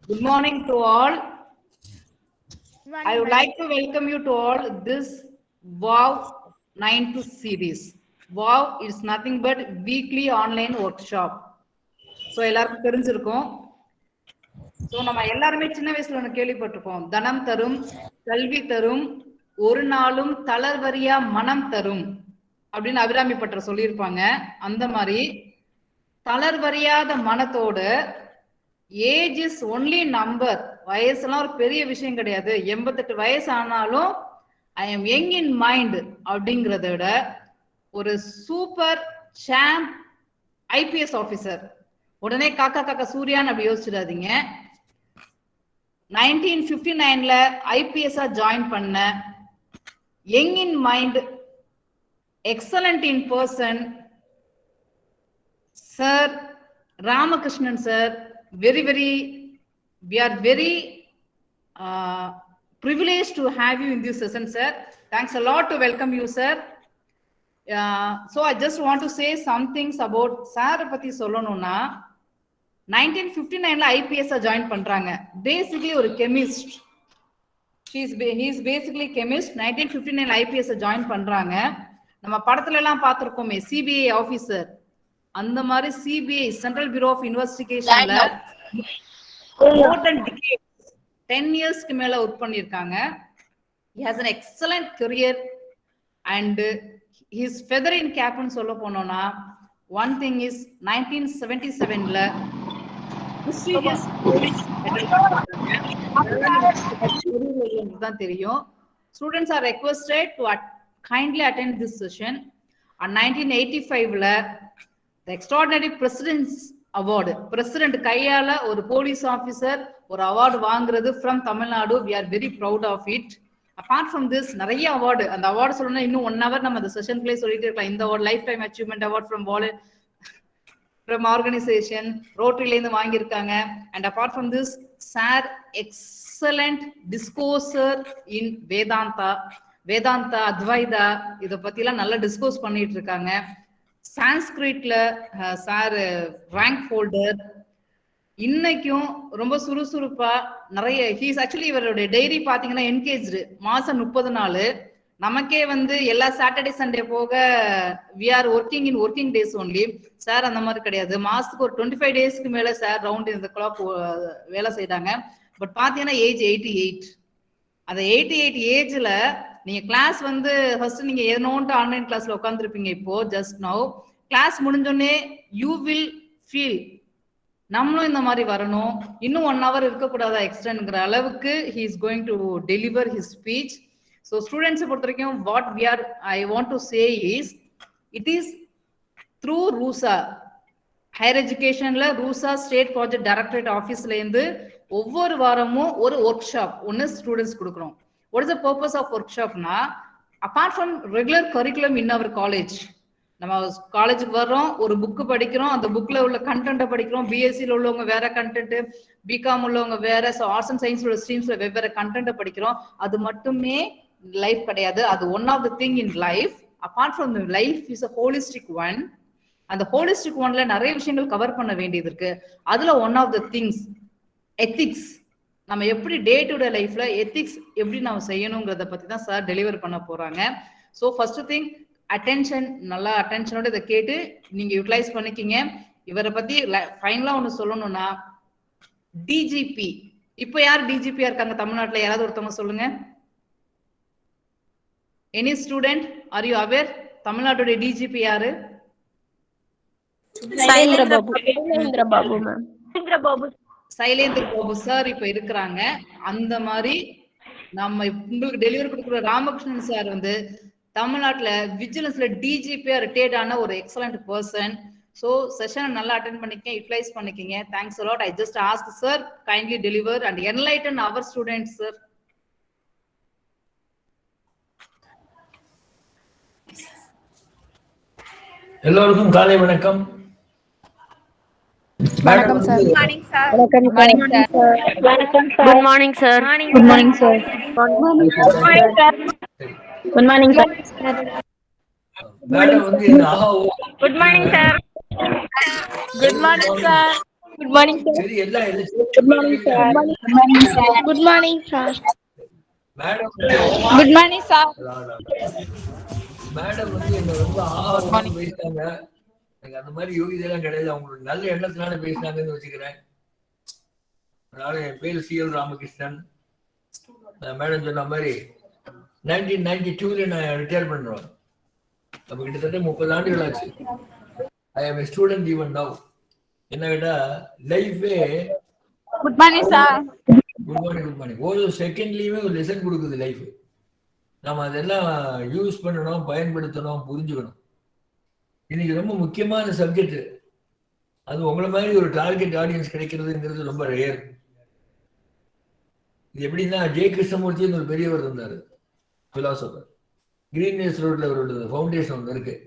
Good morning to all. I would like to welcome you to all this WOW 9 to series. WOW is nothing but weekly online workshop. So எல்லாருக்கும் தெரிஞ்சிருக்கும். So நம்ம எல்லாருமே சின்ன வயசுல ஒன்று கேள்விப்பட்டிருப்போம். தனம் தரும், கல்வி தரும், ஒரு நாளும் தளர்வரியா மனம் தரும் அப்படின்னு அபிராமி பட்டர் சொல்லியிருப்பாங்க. அந்த மாதிரி தளர்வரியாத மனத்தோட ஏஜ் இஸ் ஒன்லி நம்பர். வயசுலாம் ஒரு பெரிய விஷயம் கிடையாது. 88 வயசு ஆனாலும் I am young in mind அப்படிங்கிறத விட ஒரு சூப்பர் சாம்ப் ஐபிஎஸ் ஆஃபீஸர். உடனே காக்கா காக்கா சூர்யான்னு அப்படி யோசிச்சிடாதீங்க. 1959ல ஐபிஎஸ்ஆ ஜாயின் பண்ண young in mind, excellent in person sir Ramakrishnan sir. We are very privileged to have you in this session, sir. Thanks a lot to welcome you, sir. So I just want to say some things about sir பத்தி சொல்லணும்னா 1959ல IPS join பண்றாங்க. Basically ஒரு chemist. he is basically chemist. 1959ல IPS join பண்றாங்க. நம்ம படத்துல எல்லாம் பார்த்திருக்கோமே சிபிஐ ஆபீசர். அந்த மாதிரி சிபிஐ சென்ட்ரல் பியூரோ ஆஃப் இன்வெஸ்டிகேஷன்ல more than decades, 10 yearsக்கு மேல ஒர்க் பண்ணிருக்காங்க. He has an excellent career and his feather in cap னு சொல்ல போனோம்னா one thing is 1977ல தான் தெரியும். Students are requested to kindly attend this session. On 1985ல the extraordinary president's award, president கையால ஒரு போலீஸ் ஆபீசர் ஒரு அவார்டு வாங்குறது from Tamil Nadu. We are very proud of it. Apart from this நிறைய அவார்டு, அந்த award சொல்லணும்னா இன்னும் 1 hour நம்ம அந்த செஷன்குள்ளே சொல்லிட்டே இருக்கலாம். இந்த award life time achievement award from organisation ரோட்டரியில இருந்து வாங்கியிருக்காங்க. And apart from this sir excellent discourse in Vedanta Advaita இதை பத்திலாம் நல்லா டிஸ்கோஸ் பண்ணிட்டு இருக்காங்க. சான்ஸ்கிரிட்ல சார் ரேங்க் ஹோல்டர். இன்னைக்கும் ரொம்ப சுறுசுறுப்பா நிறைய ஹீஸ் ஆக்சுவலி இவருடைய டைரி பாத்தீங்கன்னா என்கேஜ்டு. மாசம் 30 நாள். நமக்கே வந்து எல்லா சாட்டர்டே சண்டே போக we are working in working days only. Sir அந்த மாதிரி கிடையாது. மாசத்துக்கு ஒரு 25 டேஸ்க்கு மேல சார் ரவுண்ட் இந்த கிளாக் வேலை செய்யறாங்க. பட் பாத்தீங்கன்னா ஏஜ் 88. அந்த 88 ஏஜ்ல நீங்க கிளாஸ் வந்து ஃபர்ஸ்ட் நீங்க ஏனோன்ட்டு ஆன்லைன் கிளாஸ்ல உட்காந்துருப்பீங்க. இப்போ ஜஸ்ட் நவ் கிளாஸ் முடிஞ்சோடனே யூ வில் ஃபீல் நம்மளும் இந்த மாதிரி வரணும், இன்னும் 1 hour இருக்கக்கூடாதா எக்ஸ்டென்ட்ங்கிற அளவுக்கு he is going to deliver his speech. So students பொறுத்த வரைக்கும் what I want to say is it is through RUSA higher எஜுகேஷன்ல RUSA ஸ்டேட் ப்ராஜெக்ட் டைரக்டரேட் ஆஃபீஸ்ல இருந்து ஒவ்வொரு வாரமும் ஒரு ஒர்க் ஷாப் ஒன்று ஸ்டூடெண்ட்ஸ் கொடுக்குறோம். What is the purpose of workshop na? Apart from regular curriculum in our college, நம்ம காலேஜுக்கு வர்றோம், ஒரு புக்கு படிக்கிறோம், அந்த புக்ல உள்ள கண்டென்ட்டை படிக்கிறோம். பிஎஸ்சியில் உள்ளவங்க வேற கண்டென்ட், பிகாம் உள்ளவங்க வேற, ஆர்ட்ஸ் அண்ட் சயின்ஸ் உள்ள ஸ்ட்ரீம்ஸ்ல வெவ்வேறு கண்டென்ட்டை படிக்கிறோம். அது மட்டுமே லைஃப் கிடையாது. அது one of the thing in life. Apart from the life is a holistic one. அந்த ஹோலிஸ்டிக் ஒன்ல நிறைய விஷயங்கள் கவர் பண்ண வேண்டியது இருக்கு. அதுல one of the things ethics. நம்ம எப்படி டே டு டே லைஃப்ல எத்திக்ஸ் எப்படி நம்ம செய்யணுங்கிறத பத்தி தான் சார் டெலிவர் பண்ண போறாங்க. So first thing attention. நல்லா அட்டென்ஷனோட இதை கேட்டு நீங்க யூட்டிலைஸ் பண்ணிக்கிங்க. இவரை பத்தி ஃபைனலா ஒண்ணு சொல்லணும்னா டிஜிபி. இப்போ யார் டிஜிபியா இருக்காங்க தமிழ்நாட்டுல? யாராவது ஒருத்தவங்க சொல்லுங்க. Any student are you aware? தமிழ்நாட்டுடைய டிஜிபி யாரு? சைலேந்திர பாபு சார் இப்ப இருக்கிறாங்க. அந்த மாதிரி நம்ம உங்களுக்கு டெலிவரி கொடுக்குற ராமகிருஷ்ணன் சார் வந்து தமிழ்நாட்டுல விஜிலன்ஸ்ல டிஜிபியா ரிட்டையர்ட் ஆன ஒரு எக்ஸலண்ட் பர்சன். ஸோ செஷனை நல்லா அட்டென்ட் பண்ணிக்க, யூட்டிலைஸ் பண்ணிக்கிங்க. Thanks a lot. I just ask sir kindly deliver and enlighten our students sir. எல்லோருக்கும் காலை வணக்கம். வணக்கம் சார். Good morning sir. வணக்கம் சார். வணக்கம் sir. Good morning sir. Good morning sir. Good morning sir. Madam வந்து good morning sir. Good morning sir. Good morning, sir. சரி எல்லாம் Good morning, sir. Good morning, sir. Good morning, sir. Madam Good morning, sir. Madam வந்து என்ன ரொம்ப ஆர்வமா பேசினாங்க. எனக்கு அந்த மாதிரி யோகிதையெல்லாம் கிடையாது. அவங்களோட நல்ல எண்ணத்தினால பேசினாங்கன்னு வச்சுக்கிறேன். அதனால என் பேர் CL ராமகிருஷ்ணன். மேடம் சொன்ன மாதிரி 1992 நான் ரிட்டையர் பண்றேன். அப்ப கிட்டத்தட்ட 30 ஆண்டுகள் ஆச்சு. ஐ ஆம் a student even now. என்ன கேட்டா லைஃபே Good morning, sir. Good morning ஒரு செகண்ட்லயுமே ஒரு லெசன் கொடுக்குது லைஃப். நம்ம அதெல்லாம் யூஸ் பண்ணணும், பயன்படுத்தணும், புரிஞ்சுக்கணும். இன்னைக்கு ரொம்ப முக்கியமான சப்ஜெக்ட். அது உங்களை மாதிரி ஒரு டார்கெட் ஆடியன்ஸ் கிடைக்கிறதுங்கிறது ரொம்ப ரேர். இது எப்படின்னா ஜே கிருஷ்ணமூர்த்தின்னு ஒரு பெரியவர் இருந்தார், பிலாசபர். கிரீன்வேஸ் ரோட்ல அவரோட ஃபவுண்டேஷன் ஒன்று இருக்கு.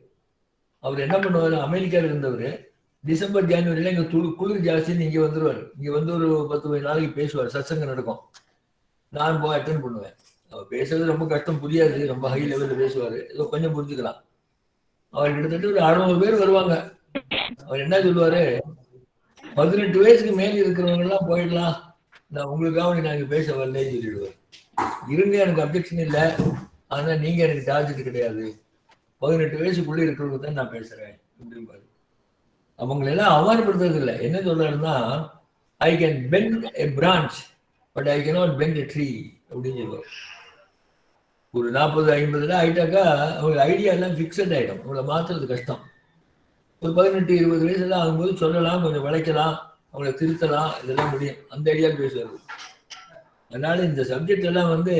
அவர் என்ன பண்ணுவார், அமெரிக்காவில் இருந்தவர். டிசம்பர் ஜனவரியில இங்க குளிர் ஜாஸ்தின்னு இங்க வந்துருவார். இங்க வந்து ஒரு 10 நாளைக்கு பேசுவார், சத்சங்கம் நடக்கும். நான் போய் அட்டன் பண்ணுவேன். அவர் பேசுறது ரொம்ப கஷ்டம், புரியாது, ரொம்ப ஹை லெவல்ல பேசுவாரு, ஏதோ கொஞ்சம் புரிஞ்சுக்கலாம். அவர் கிட்டத்தட்ட ஒரு 600 பேர் வருவாங்க. அவர் என்ன சொல்லுவாரு, 18 வயசுக்கு மேல இருக்கிறவங்க எல்லாம் போயிடலாம், நான் உங்களுக்காக நான் இங்க பேச வரலன்னு சொல்லிடுவார். இருங்க, எனக்கு அப்ஜெக்ஷன் இல்லை, ஆனா நீங்க எனக்கு டார்கெட் கிடையாது, 18 வயசுக்குள்ள இருக்கிறவங்க தான் நான் பேசுறேன் அப்படிம்பாரு. அவங்களெல்லாம் அவமானப்படுத்துறது இல்லை. என்ன சொல்றாருன்னா, I can bend a branch but I cannot bend a tree அப்படின்னு சொல்லுவார். ஒரு 40-50 ஆயிட்டாக்கா அவங்க ஐடியா எல்லாம் ஃபிக்ஸட் ஆயிடும், அவங்கள மாத்துறது கஷ்டம். ஒரு 18-20 வயசுல ஆகும்போது சொல்லலாம், கொஞ்சம் விளைக்கலாம், அவங்கள திருத்தலாம், இதெல்லாம் முடியும். அந்த ஐடியா பேசுறது. அதனால இந்த சப்ஜெக்ட் எல்லாம் வந்து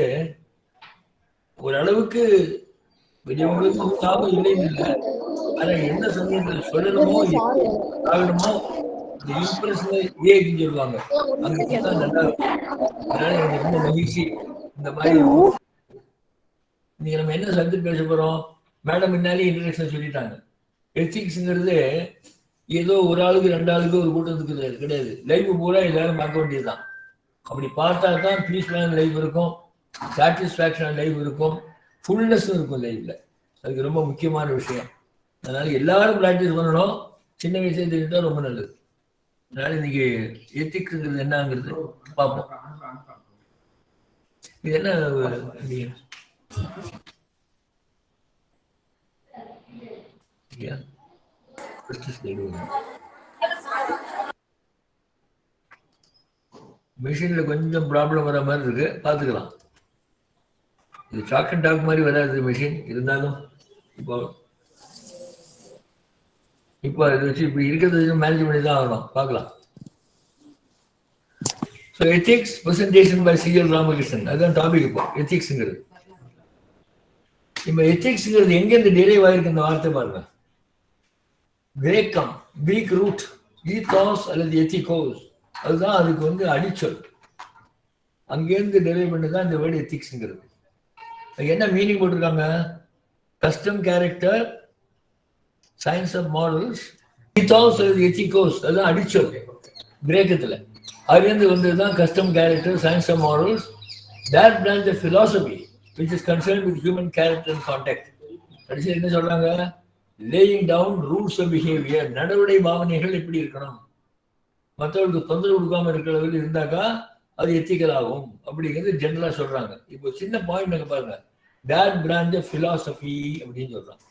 ஓரளவுக்கு பெரியவங்களுக்கு லாபம் இல்லைன்னு இல்லை. ஆனா என்ன சமயத்துல சொல்லணுமோ ஆகணுமோ இந்த இம்ப்ரெஸ்ல ஏன்னு சொல்லுவாங்க, அங்க நல்லா இருக்கும். அதனால எனக்கு ரொம்ப மகிழ்ச்சி. இந்த மாதிரி நீங்க நம்ம என்ன சப்ஜெக்ட் பேச போறோம், மேடம் முன்னாலே இன்ட்ரடக்ஷன் சொல்லிட்டாங்க. எத்திக்ஸ்ங்கிறது ஏதோ ஒரு ஆளுக்கு 2 ஆளுக்கு ஒரு கூட்டத்துக்கு கிடையாது. லைஃப் பூரா எல்லாரும் பார்க்க வேண்டியதுதான். அப்படி பார்த்தா தான் பீஸ்ஃபுல்லான லைஃப் இருக்கும், சாட்டிஸ்ஃபேக்ஷனான லைஃப் இருக்கும், ஃபுல்னஸும் இருக்கும் லைஃப்ல. அதுக்கு ரொம்ப முக்கியமான விஷயம். அதனால எல்லாரும் பிராக்டிஸ் பண்ணணும். சின்ன வயசுல தெரிஞ்சுட்டா ரொம்ப நல்லது. அதனால இன்னைக்கு எத்திக்ஸ்ங்கிறது என்னங்கிறது பார்ப்போம். இது என்ன மிஷின்ல கொஞ்சம் ப்ராப்ளம் வர மாதிரி இருக்கு, பார்த்துக்கலாம். இது சாக் அண்ட் டாக் மாதிரி வராது மிஷின், இருந்தாலும் இப்போ அதை வச்சு இப்போ இருக்கிறது மேனேஜ் பண்ணி தான் ஆகணும், பார்க்கலாம். So ethics presentation by CL Ramakrishnan, அதுதான் டாபிக். இப்போ எத்திக்ஸ்ங்கிறது, இப்போ எத்திக்ஸ்ங்கிறது எங்கேருந்து டெரைவ் ஆயிருக்கு இந்த வார்த்தை பாருங்க. கிரேக்கம், கிரீக் ரூட், ஈத்தாஸ் அல்லது எத்திகோஸ், அதுதான் அதுக்கு வந்து அடிச்சொல். அங்கேருந்து டெரைவ் பண்ணி தான் இந்த வேர்டு எத்திக்ஸ்ங்கிறது. என்ன மீனிங் போட்டிருக்காங்க, custom, character, science of morals, ethos அல்லது எத்திகோஸ், அதுதான் அடிச்சொல் கிரேக்கத்துல. அதுலேருந்து வந்ததுதான் custom, character, science of morals, that branch of philosophy which is concerned with human character and conduct. கடைசியில் என்ன சொல்றாங்க, laying down rules of behavior, நடவடை பாவனைகள் எப்படி இருக்கணும், மற்றவர்களுக்கு தொந்தரவு கொடுக்காம இருக்கிறவர்கள் இருந்தாக்கா அது எத்திக்கல் ஆகும் அப்படிங்கிறது ஜெனரலா சொல்றாங்க. இப்போ சின்ன பாயிண்ட் நாங்க பாருங்க, that branch of philosophy அப்படின்னு சொல்றாங்க.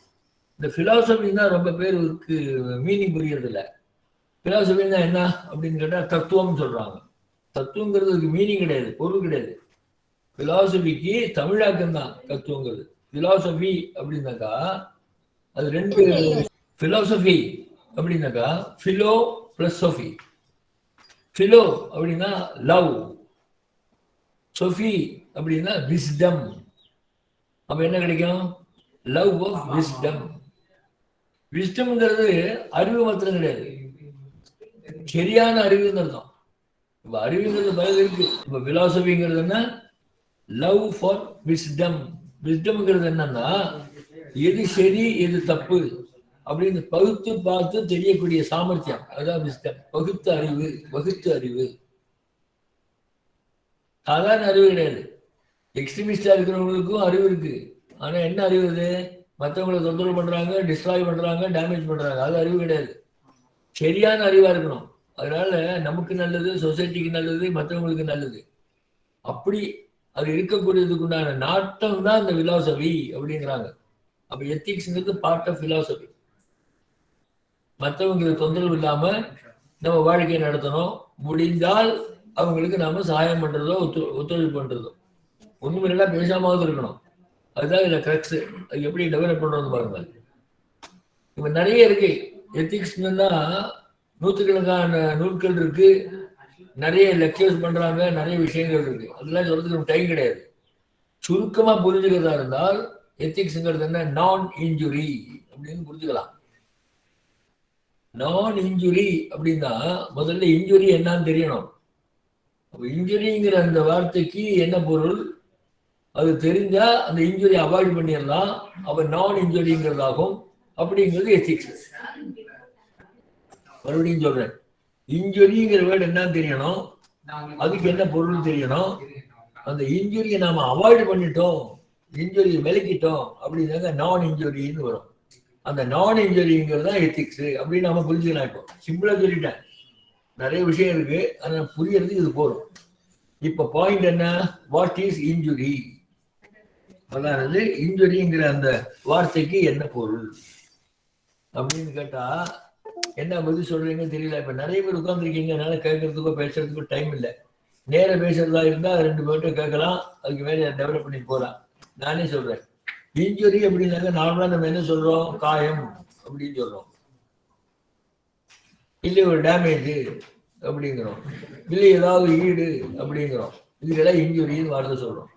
இந்த பிலாசபின்னா ரொம்ப பேருக்கு மீனிங் புரியறது இல்லை. பிலாசபின்னா என்ன அப்படின்னு கேட்டா தத்துவம் சொல்றாங்க. தத்துவங்கிறதுக்கு மீனிங் கிடையாது, பொருள் கிடையாது. பிலாசபிக்கு தமிழாக்கம் தான் தத்துவங்கிறது. பிலாசபி அப்படின்னாக்கா அது 2. பிலாசபி அப்படின்னாக்கா பிலோ பிளஸ் சோஃபி. பிலோ அப்படின்னா லவ், சோஃபி அப்படின்னா விஸ்டம். அப்ப என்ன கிடைக்கும், லவ் ஆஃப் விஸ்டம். விஸ்டம்ங்கிறது அறிவு மாத்திரம் கிடையாது, சரியான அறிவுன்னு அர்த்தம். இப்ப அறிவுங்கிறது பல இருக்கு. இப்ப பிலாசபிங்கிறது என்ன, லவ் ஃபார் விஸ்டம். விஸ்டம்ங்கிறது என்னன்னா எது சரி எது தப்பு அப்படின்னு பகுத்து பார்த்து தெரியக்கூடிய சாமர்த்தியம், அதான் விஸ்டம். பகுத்து அறிவு, வகுத்து அறிவு. சாதாரண அறிவு கிடையாது. எக்ஸ்ட்ரீமிஸ்டா இருக்கிறவங்களுக்கும் அறிவு இருக்கு. ஆனா என்ன அறிவு இது, மற்றவங்களை தொந்தரவு பண்றாங்க, டிஸ்ட்ராய் பண்றாங்க, டேமேஜ் பண்றாங்க, அது அறிவு கிடையாது. சரியான அறிவா இருக்கணும், அதனால நமக்கு நல்லது, சொசைட்டிக்கு நல்லது, மற்றவங்களுக்கு நல்லது. அப்படி அது இருக்கக்கூடியதுக்கு உண்டான நாட்டம் தான் இந்த பிலாசபி அப்படிங்கிறாங்க. அப்ப எத்திக்ஸ்ங்கிறது பார்ட் ஆஃப் பிலாசபி. மற்றவங்களுக்கு தொந்தரவு இல்லாம நம்ம வாழ்க்கையை நடத்தணும். முடிந்தால் அவங்களுக்கு நாம சகாயம் பண்றதோ ஒத்துழைப்பு பண்றதோ, ஒண்ணுமில்ல பேசாமாவது இருக்கணும். அதுதான் இதுல கிரக்ஸ். அது எப்படி டெவலப் பண்றது பாருங்க. இப்ப நிறைய இருக்கு. எத்திக்ஸ்னா நூற்றுக்கணக்கான நூல்கள் இருக்கு, நிறைய லெக்சர்ஸ் பண்றாங்க, நிறைய விஷயங்கள் இருக்கு. அதெல்லாம் சொல்றதுக்கு நமக்கு டைம் கிடையாது. சுருக்கமா புரிஞ்சுக்கிறதா இருந்தால் எத்திக்ஸ்ங்கிறது என்ன, நான் இன்ஜுரி அப்படின்னு புரிஞ்சுக்கலாம். நான் இன்ஜுரி அப்படின்னா முதல்ல இன்ஜுரி என்னன்னு தெரியணும். அப்ப இன்ஜுரிங்கிற அந்த வார்த்தைக்கு என்ன பொருள், அது தெரிஞ்சா அந்த இன்ஜுரி அவாய்ட் பண்ணிடலாம். அப்ப நான் இன்ஜுரிங்கிறதாகும். அப்படிங்கிறது எத்திக்ஸ். மறுபடியும் சொல்றேன், இன்ஜுரிங்கிற வேர்டு என்னன்னு தெரியணும், அதுக்கு என்ன பொருள் தெரியணும். அந்த இன்ஜுரியை நாம அவாய்ட் பண்ணிட்டோம், இன்ஜுரியை விலக்கிட்டோம் அப்படின்னாங்க நான் இன்ஜுரின்னு வரும். அந்த நான் இன்ஜுரிங்கிறது தான் எத்திக்ஸ் அப்படின்னு நாம புரிஞ்சுக்கலாம். இப்போ சிம்பிளா சொல்லிட்டேன், நிறைய விஷயம் இருக்கு, ஆனா புரியறதுக்கு இது போறோம். இப்ப பாயிண்ட் என்ன, வாட் இஸ் இன்ஜுரி, அதாவது இன்ஜுரிங்கிற அந்த வார்த்தைக்கு என்ன பொருள் அப்படின்னு கேட்டா என்ன பதில் சொல்றீங்கன்னு தெரியல. இப்ப நிறைய பேர் உட்காந்துருக்கீங்க, அதனால கேட்கறதுக்கோ பேசுறதுக்கோ டைம் இல்லை. நேர பேசுறதா இருந்தா 2 பேர்ட்ட கேட்கலாம், அதுக்கு மேல டெவலப் பண்ணி போகலாம். நானே சொல்றேன், இன்ஜுரி அப்படின்னாக்க நார்மலா நம்ம என்ன சொல்றோம், காயம் அப்படின்னு சொல்றோம், இல்லை ஒரு டேமேஜ் அப்படிங்கிறோம், இல்லை ஏதாவது ஈடு அப்படிங்கிறோம். இதுக்கெல்லாம் இன்ஜுரின்னு வார்த்தை சொல்றோம்.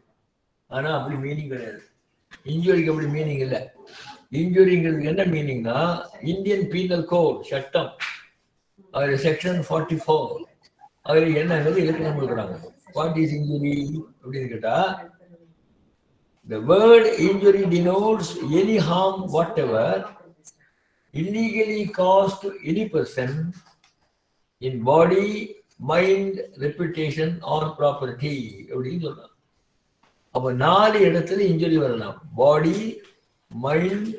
ஆனா அப்படி மீனிங் கிடையாது. இன்ஜுரிக்கு அப்படி மீனிங் இல்லை. இன்ஜுரிங்கிறதுக்கு என்ன மீனிங்னா, இந்தியன் பீனல் கோட் சட்டம் அதுல செக்ஷன் 44 அதுல என்னங்கிறது இலக்கணம் கொடுக்குறாங்க. வாட் இஸ் இன்ஜுரி அப்படின்னு கேட்டா, the word injury denotes any harm whatever illegally caused to any person in body, mind, reputation or property அப்படின்னு சொல்றாங்க. அப்ப 4 இடத்துல இன்ஜுரி வரலாம், பாடி, மைண்ட்,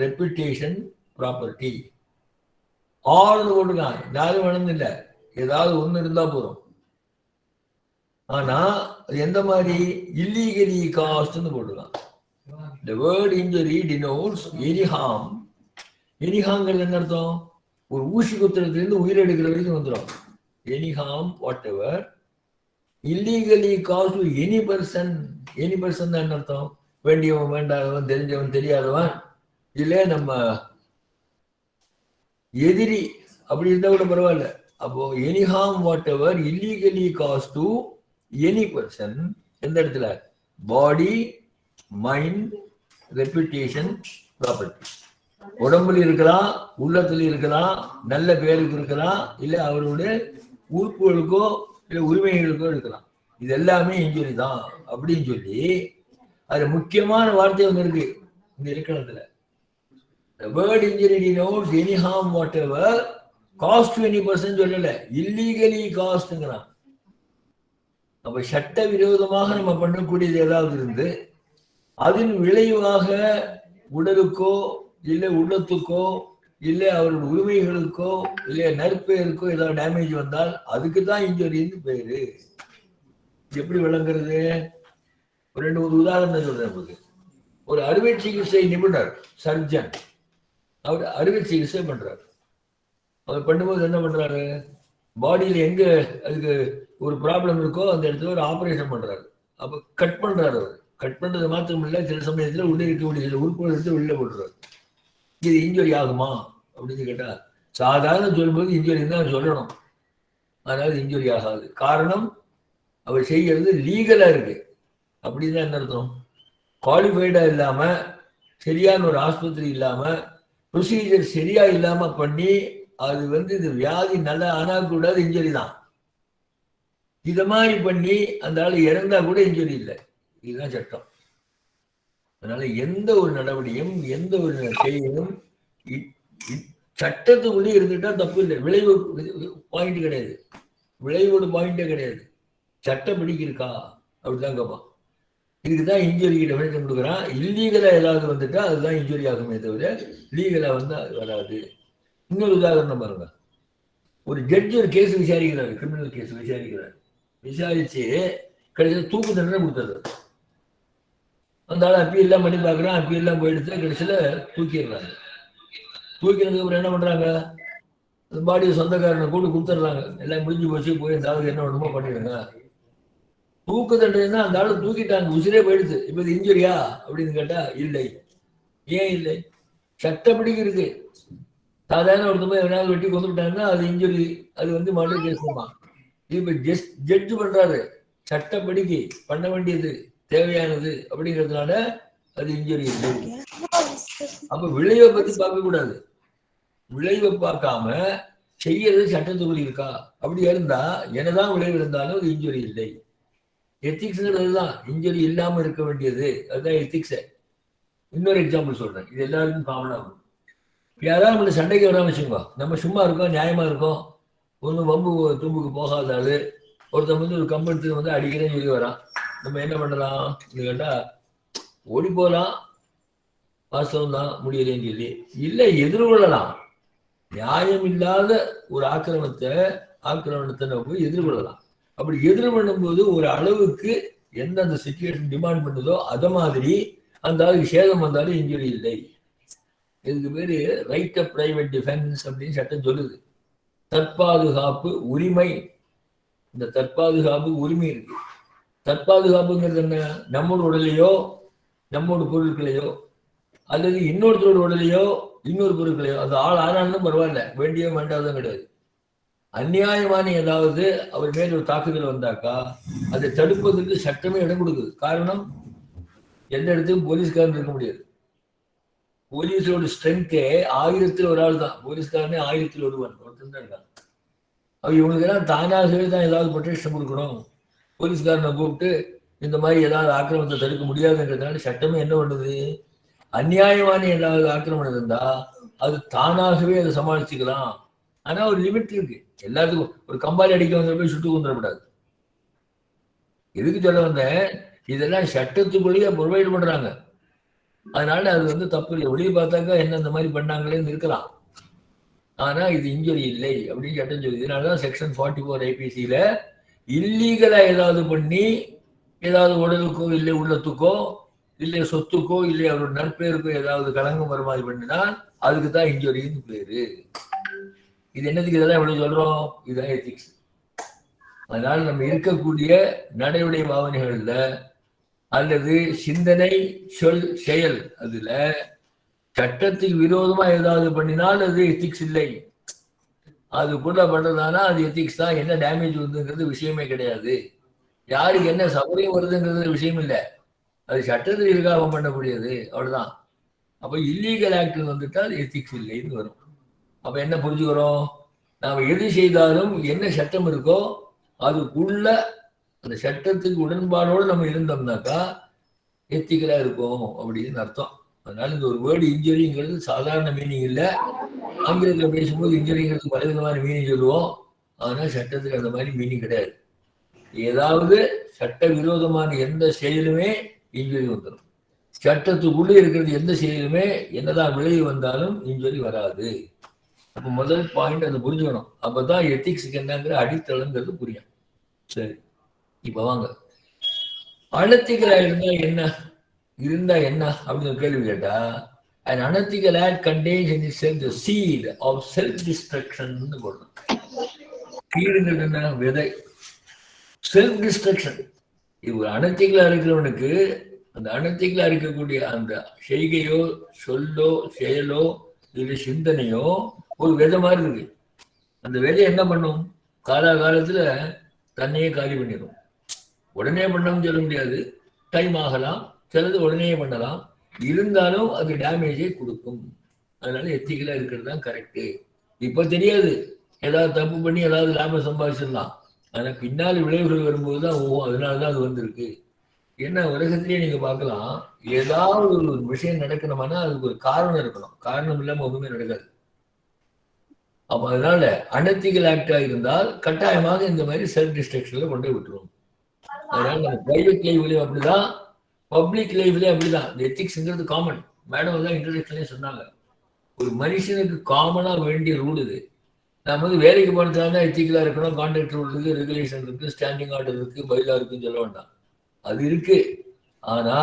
ரெப்புடேஷன், ப்ராப்பர்ட்டி. ஆறு போட்டுக்கலாம், 4 வேணும்னு இல்லை, ஏதாவது ஒண்ணு இருந்தா போதும். ஆனா எந்த மாதிரி, இல்லீகலி காஸ்ட்னு போட்டுக்கலாம். The word injury denotes any harm. any harmங்கிறது என்ன அர்த்தம், ஒரு ஊசி குத்துறதுல இருந்து உயிரெடுக்கிற வரைக்கும் வந்துடும். any harm whatever illegally caused to any person. any person தான் என்ன அர்த்தம், வேண்டியவன், வேண்டாதவன், தெரிஞ்சவன், தெரியாதவன், இல்ல நம்ம எதிரி அப்படி இருந்தா கூட பரவாயில்ல. அப்போ any harm whatever illegally caused to any person, எந்த இடத்துல, பாடி, மைண்ட், ரெப்புடேஷன், ப்ராப்பர்ட்டி. உடம்புல இருக்கலாம், உள்ளத்துல இருக்கலாம், நல்ல பேருக்கு இருக்கலாம், இல்ல அவருடைய உறுப்புகளுக்கோ இல்ல உரிமைகளுக்கோ இருக்கலாம். இது எல்லாமே இன்ஜுரி தான் அப்படின்னு சொல்லி அது முக்கியமான வார்த்தை ஒன்று இருக்கு இந்த இலக்கணத்துல. The word injury denotes any harm whatever caused to any person சொல்லல, illegally causedங்கிறான். அப்ப சட்ட விரோதமாக நம்ம பண்ணக்கூடியது ஏதாவது இருந்து அதன் விளைவாக உடலுக்கோ இல்லை உள்ளத்துக்கோ இல்லை அவருடைய உரிமைகளுக்கோ இல்லை நற்பெயருக்கோ ஏதாவது டேமேஜ் வந்தால் அதுக்கு தான் இன்ஜுரின்னு பேரு. எப்படி விளங்குறது, ஒரு உதாரணம் சொல்றேன் உங்களுக்கு. ஒரு அறுவை சிகிச்சை நிபுணர், சர்ஜன், அவர் அறுவை சிகிச்சை பண்றாரு. அவர் பண்ணும்போது என்ன பண்றாரு, பாடியில எங்க அதுக்கு ஒரு ப்ராப்ளம் இருக்கோ அந்த இடத்துல ஒரு ஆபரேஷன் பண்றாரு. அப்ப கட் பண்றாரு. அவர் கட் பண்றது மாத்திரம் இல்லை, சில சமயத்துல உள்ள இருக்கக்கூடிய சில உறுப்புகள் எடுத்து வெளில போடுறாரு. இது இன்ஜுரி ஆகுமா அப்படின்னு கேட்டா, சாதாரண சொல்லும்போது இன்ஜுரி தான் சொல்லணும், அதாவது இன்ஜுரி ஆகாது. காரணம், அவர் செய்யறது லீகலா இருக்கு. அப்படின்னா என்ன அர்த்தம், குவாலிஃபைடா இல்லாம, சரியான ஒரு ஆஸ்பத்திரி இல்லாம, ப்ரொசீஜர் சரியா இல்லாம பண்ணி அது இது வியாதி நல்லா ஆனா கூட இன்ஜுரி தான். இத மாதிரி பண்ணி அந்த ஆள் இறந்தா கூட இன்ஜுரி இல்லை. இதுதான் சட்டம். அதனால எந்த ஒரு நடவடிக்கையும் எந்த ஒரு செயலும் சட்டத்துக்குள்ளே இருந்துட்டா தப்பு இல்லை. விளைவு பாயிண்ட் கிடையாது, விளைவோட பாயிண்டே கிடையாது. சட்டப்படிக்கு இருக்கா அப்படிதான் கேட்பான். இதுக்குதான் இன்ஜுரி டெஃபினேஷன் கொடுக்குறான். இல்லீகலா ஏதாவது வந்துட்டா அதுதான் இன்ஜுரி ஆகுமே தவிர லீகலா வந்தா வராது. இன்னொரு உதாரணம் பாருங்க. ஒரு ஜட்ஜ் ஒரு கேஸ் விசாரிக்கிறாரு, கிரிமினல் கேஸ் விசாரிக்கிறாரு. விசாரிச்சு கடைசியில் தூக்கு தண்டனை கொடுத்தாரு. அந்த ஆள் அப்பீல் எல்லாம் பண்ணி பார்க்குறான், அப்பீல் எல்லாம் போயிடுச்சு, கடைசியில் தூக்கிடுறாங்க. தூக்கினதுக்கு அப்புறம் என்ன பண்றாங்க, அந்த பாடியை சொந்தக்காரனை கூட கொடுத்துட்றாங்க. எல்லாம் முடிஞ்சு போச்சு, போய் அந்த ஆளுக்கு என்ன வேணுமோ பண்ணிடுங்க. தூக்கு தண்டனை அந்த ஆளு தூக்கிட்டாங்க, உசிரே போயிடுச்சு. இப்ப இது இன்ஜுரியா அப்படின்னு கேட்டா இல்லை. ஏன் இல்லை? சட்டப்படிக்கு இருக்கு. சாதாரண ஒருத்தமே எவனாவது வெட்டி கொண்டுட்டாங்கன்னா அது இன்ஜுரி, அது வந்து மர்டர் கேஸ் தான். இப்ப ஜட்ஜ் பண்றாரு, சட்டப்படிக்கு பண்ண வேண்டியது தேவையானது அப்படிங்கிறதுனால அது இன்ஜுரி இல்லை. அப்ப விளைவை பத்தி பார்க்க கூடாது. விளைவை பார்க்காம செய்யறது சட்டத்துக்குள் இருக்கா, அப்படி இருந்தா என்னதான் விளைவு இருந்தாலும் அது இன்ஜுரி இல்லை. எத்திக்ஸ்ங்கிறது தான் இன்ஜுரி இல்லாம இருக்க வேண்டியது, அதுதான் எத்திக்ஸ். இன்னொரு எக்ஸாம்பிள் சொல்றேன், இது எல்லாருக்கும் காமனா இருக்கும். யாராவது நம்மள சண்டைக்கு வராம வச்சுக்கோ, நம்ம சும்மா இருக்கோம், நியாயமா இருக்கோம், ஒன்றும் வம்பு தும்புக்கு போகாத ஆளு, ஒருத்தன் வந்து ஒரு கம்பெடுத்து வந்து அடிக்கிறேன்னு சொல்லி வரான். நம்ம என்ன பண்ணலாம் கேட்டா, ஓடி போகலாம், வாஸ்தவம் தான், முடியலைன்னு சொல்லி இல்லை எதிர்கொள்ளலாம். நியாயம் இல்லாத ஒரு ஆக்கிரமணத்தை நம்ம போய் எதிர்கொள்ளலாம். அப்படி எதிர்கொள்ளும் போது ஒரு அளவுக்கு என்ன அந்த சிச்சுவேஷன் டிமாண்ட் பண்ணுதோ அத மாதிரி அந்த ஆளுக்கு சேதம் வந்தாலும் இன்ஜுரி இல்லை. இதுக்கு பேரு ரைட் ஆஃப் பிரைவேட் டிஃபென்ஸ் அப்படின்னு சட்டம் சொல்லுது. தற்பாதுகாப்பு உரிமை. இந்த தற்பாதுகாப்பு உரிமை இருக்கு. தற்பாதுகாப்புங்கிறது என்ன? நம்மோட உடலையோ நம்மோட பொருட்களையோ அல்லது இன்னொருத்தரோட உடலையோ இன்னொரு பொருட்களையோ, அது ஆள் ஆனாலும் பரவாயில்ல, வேண்டியோ வேண்டாதான் கிடையாது. அநியாயமான ஏதாவது அவர் மேல் ஒரு தாக்குதல் வந்தாக்கா அதை தடுப்பதற்கு சட்டமே இடம் கொடுக்குது. காரணம், எந்த இடத்துக்கும் போலீஸ்காரன் இருக்க முடியாது. போலீஸோட ஸ்ட்ரென்த்தே 1000 ஒரு ஆள் தான். போலீஸ்காரனே 1000 ஒருத்தன் தான் இருக்கான். அவ இவங்களுக்கு எல்லாம் தானாகவே தான் ஏதாவது ப்ரொடெக்ஷன் கொடுக்கணும். போலீஸ்காரனை கூப்பிட்டு இந்த மாதிரி ஏதாவது ஆக்கிரமணத்தை தடுக்க முடியாதுன்றதுனால சட்டமே என்ன பண்ணுது, அநியாயமான ஏதாவது ஆக்கிரமணம் இருந்தா அது தானாகவே அதை சமாளிச்சுக்கலாம். ஆனா ஒரு லிமிட் இருக்கு. எல்லாத்துக்கும் ஒரு கம்பாலி அடிக்க வந்த போய் சுட்டு கொண்டுடக்கூடாது. எதுக்கு சொல்ல வந்தேன், இதெல்லாம் சட்டத்துக்குள்ளேயே ப்ரொவைட் பண்றாங்க. அதனால அது வந்து தப்பு இல்லை. வெளியே பார்த்தாக்கா என்ன இந்த மாதிரி பண்ணாங்களேன்னு இருக்கலாம். ஆனா இது இன்ஜுரி இல்லை அப்படின்னு சட்டம் சொல்லுது. இதனாலதான் செக்ஷன் 44 ஐபிசியில இல்லீகலா ஏதாவது பண்ணி ஏதாவது உடலுக்கோ இல்லை உள்ளத்துக்கோ இல்லை சொத்துக்கோ இல்லை அவரோட நற்பெயருக்கோ ஏதாவது களங்கம் வர மாதிரி பண்ணினால் அதுக்கு தான் இன்ஜுரின்னு பேரு. இது என்னதுக்கு இதெல்லாம் எவ்வளவு சொல்றோம், இதுதான் எத்திக்ஸ். அதனால நம்ம இருக்கக்கூடிய நடைமுறை பாவனைகள்ல அல்லது சிந்தனை சொல் செயல் அதுல சட்டத்துக்கு விரோதமா ஏதாவது பண்ணினால் அது எத்திக்ஸ் இல்லை. அதுக்குள்ள பண்றதானா அது எத்திக்ஸ் தான். என்ன டேமேஜ் வருதுங்கிறது விஷயமே கிடையாது. யாருக்கு என்ன சௌகரியம் வருதுங்கிறது விஷயம் இல்லை. அது சட்டத்தில் இருக்காக பண்ணக்கூடியது, அவ்வளவுதான். அப்ப இல்லீகல் ஆக்ட் வந்துட்டால் எத்திக்ஸ் இல்லைன்னு வரும். அப்ப என்ன புரிஞ்சுக்கிறோம், நாம எது செய்தாலும் என்ன சட்டம் இருக்கோ அதுக்குள்ள அந்த சட்டத்துக்கு உடன்பாடோடு நம்ம இருந்தோம்னாக்கா எத்திக்கலா இருக்கும் அப்படின்னு அர்த்தம். அதனால இந்த ஒரு வேர்டு இன்ஜுரிங்கிறது சாதாரண மீனிங் இல்லை. ஆங்கிலத்தில் பேசும்போது இன்ஜுரிங்கிறது பல விதமான மீனிங் சொல்லுவோம். ஆனா சட்டத்துக்கு அந்த மாதிரி மீனிங் கிடையாது. ஏதாவது சட்ட விரோதமான எந்த செயலுமே இன்ஜுரி வந்துடும். சட்டத்துக்குள்ளே இருக்கிறது எந்த செயலுமே என்னதான் விளைவு வந்தாலும் இன்ஜுரி வராது. அப்ப முதல் பாயிண்ட் அதை புரிஞ்சுக்கணும். அப்பதான் எத்திக்ஸுக்கு என்னங்கிற அடித்தளங்கிறது புரியும். சரி, இப்ப வாங்க, அனெத்திக்கலா இருந்தா என்ன அப்படின்னு கேள்வி கேட்டா, an unethical act contains in itself the seed of self-destruction ன்னு போடுறோம். சீடுங்கிறது என்ன? விதை. Self destruction. இது ஒரு அனெத்திக்கலா இருக்கிறவனுக்கு அந்த அனெத்திக்கலா இருக்கக்கூடிய அந்த செய்கையோ சொல்லோ செயலோ இல்லை சிந்தனையோ ஒரு விதை மாதிரி இருக்கு. அந்த விதை என்ன பண்ணும், காலத்துல தன்னையே காலி பண்ணிடும். உடனே பண்ணணும்னு சொல்ல முடியாது, டைம் ஆகலாம், சிலது உடனே பண்ணலாம். இருந்தாலும் அது டேமேஜை கொடுக்கும். அதனால எத்திக்கலா இருக்கிறது தான் கரெக்டு. இப்ப தெரியாது, ஏதாவது தப்பு பண்ணி ஏதாவது லாபம் சம்பாதிச்சிடலாம். ஆனா பின்னால் விளைவுகள் வரும்போதுதான் அதனாலதான் அது வந்திருக்கு. என்ன உலகத்திலேயே நீங்க பார்க்கலாம், ஏதாவது ஒரு விஷயம் நடக்கணும்னா அதுக்கு ஒரு காரணம் இருக்கணும். காரணம் இல்லாம ஒண்ணுமே நடக்காது. அப்ப அதனால அனெத்திக்கல் ஆக்டா இருந்தால் கட்டாயமாக இந்த மாதிரி செல்ஃப் டிஸ்ட்ரக்ஷன்ல கொண்டு போய் விட்டுருவோம். அதனால நம்ம பிரைவேட் லைஃப்லயும் அப்படிதான், பப்ளிக் லைஃப்லயும் அப்படிதான். இந்த எத்திக்ஸ்ங்கிறது காமன். மேடம் தான் இன்ட்ரோடக்ஷன்லயே சொன்னாங்க, ஒரு மனுஷனுக்கு காமனா வேண்டிய ரூல் இது. நம்ம வந்து வேலைக்கு போனதால எத்திக்கலா இருக்கணும், கான்ட்ராக்ட் ரூல் இருக்கு, ரெகுலேஷன் இருக்கு, ஸ்டாண்டிங் ஆர்டர் இருக்கு, பைலா இருக்குன்னு சொல்ல வேண்டாம். அது இருக்கு. ஆனா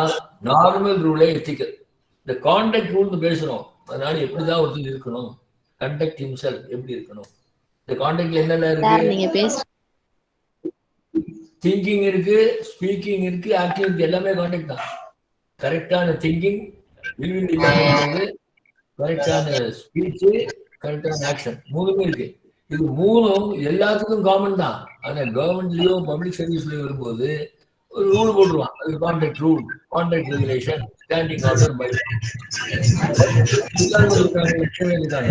நார்மல் ரூலே எத்திக்கல். இந்த கான்டாக்ட் ரூல்னு பேசுறோம். அதனால எப்படிதான் ஒருத்தர் இருக்கணும், கண்டக்ட் ஹிம்செல்ஃப் எப்படி இருக்கணும். இந்த கான்டாக்ட்ல என்னென்ன இருக்கு? திங்கிங் இருக்கு, ஸ்பீக்கிங் இருக்கு, ஆக்டிங் இருக்கு, எல்லாமே கான்டாக்ட் தான். கரெக்டான திங்கிங், வில்வில் இல்லாம இருக்கிறது, கரெக்டான ஸ்பீச், கரெக்டான ஆக்ஷன், மூணுமே இருக்கு. இது மூணும் எல்லாத்துக்கும் காமன் தான். ஆனா கவர்மெண்ட்லயோ பப்ளிக் சர்வீஸ்லயோ வரும்போது ஒரு ரூல் போட்டுருவான். அது contract rule, contract regulation, standing order, by இருக்காங்க.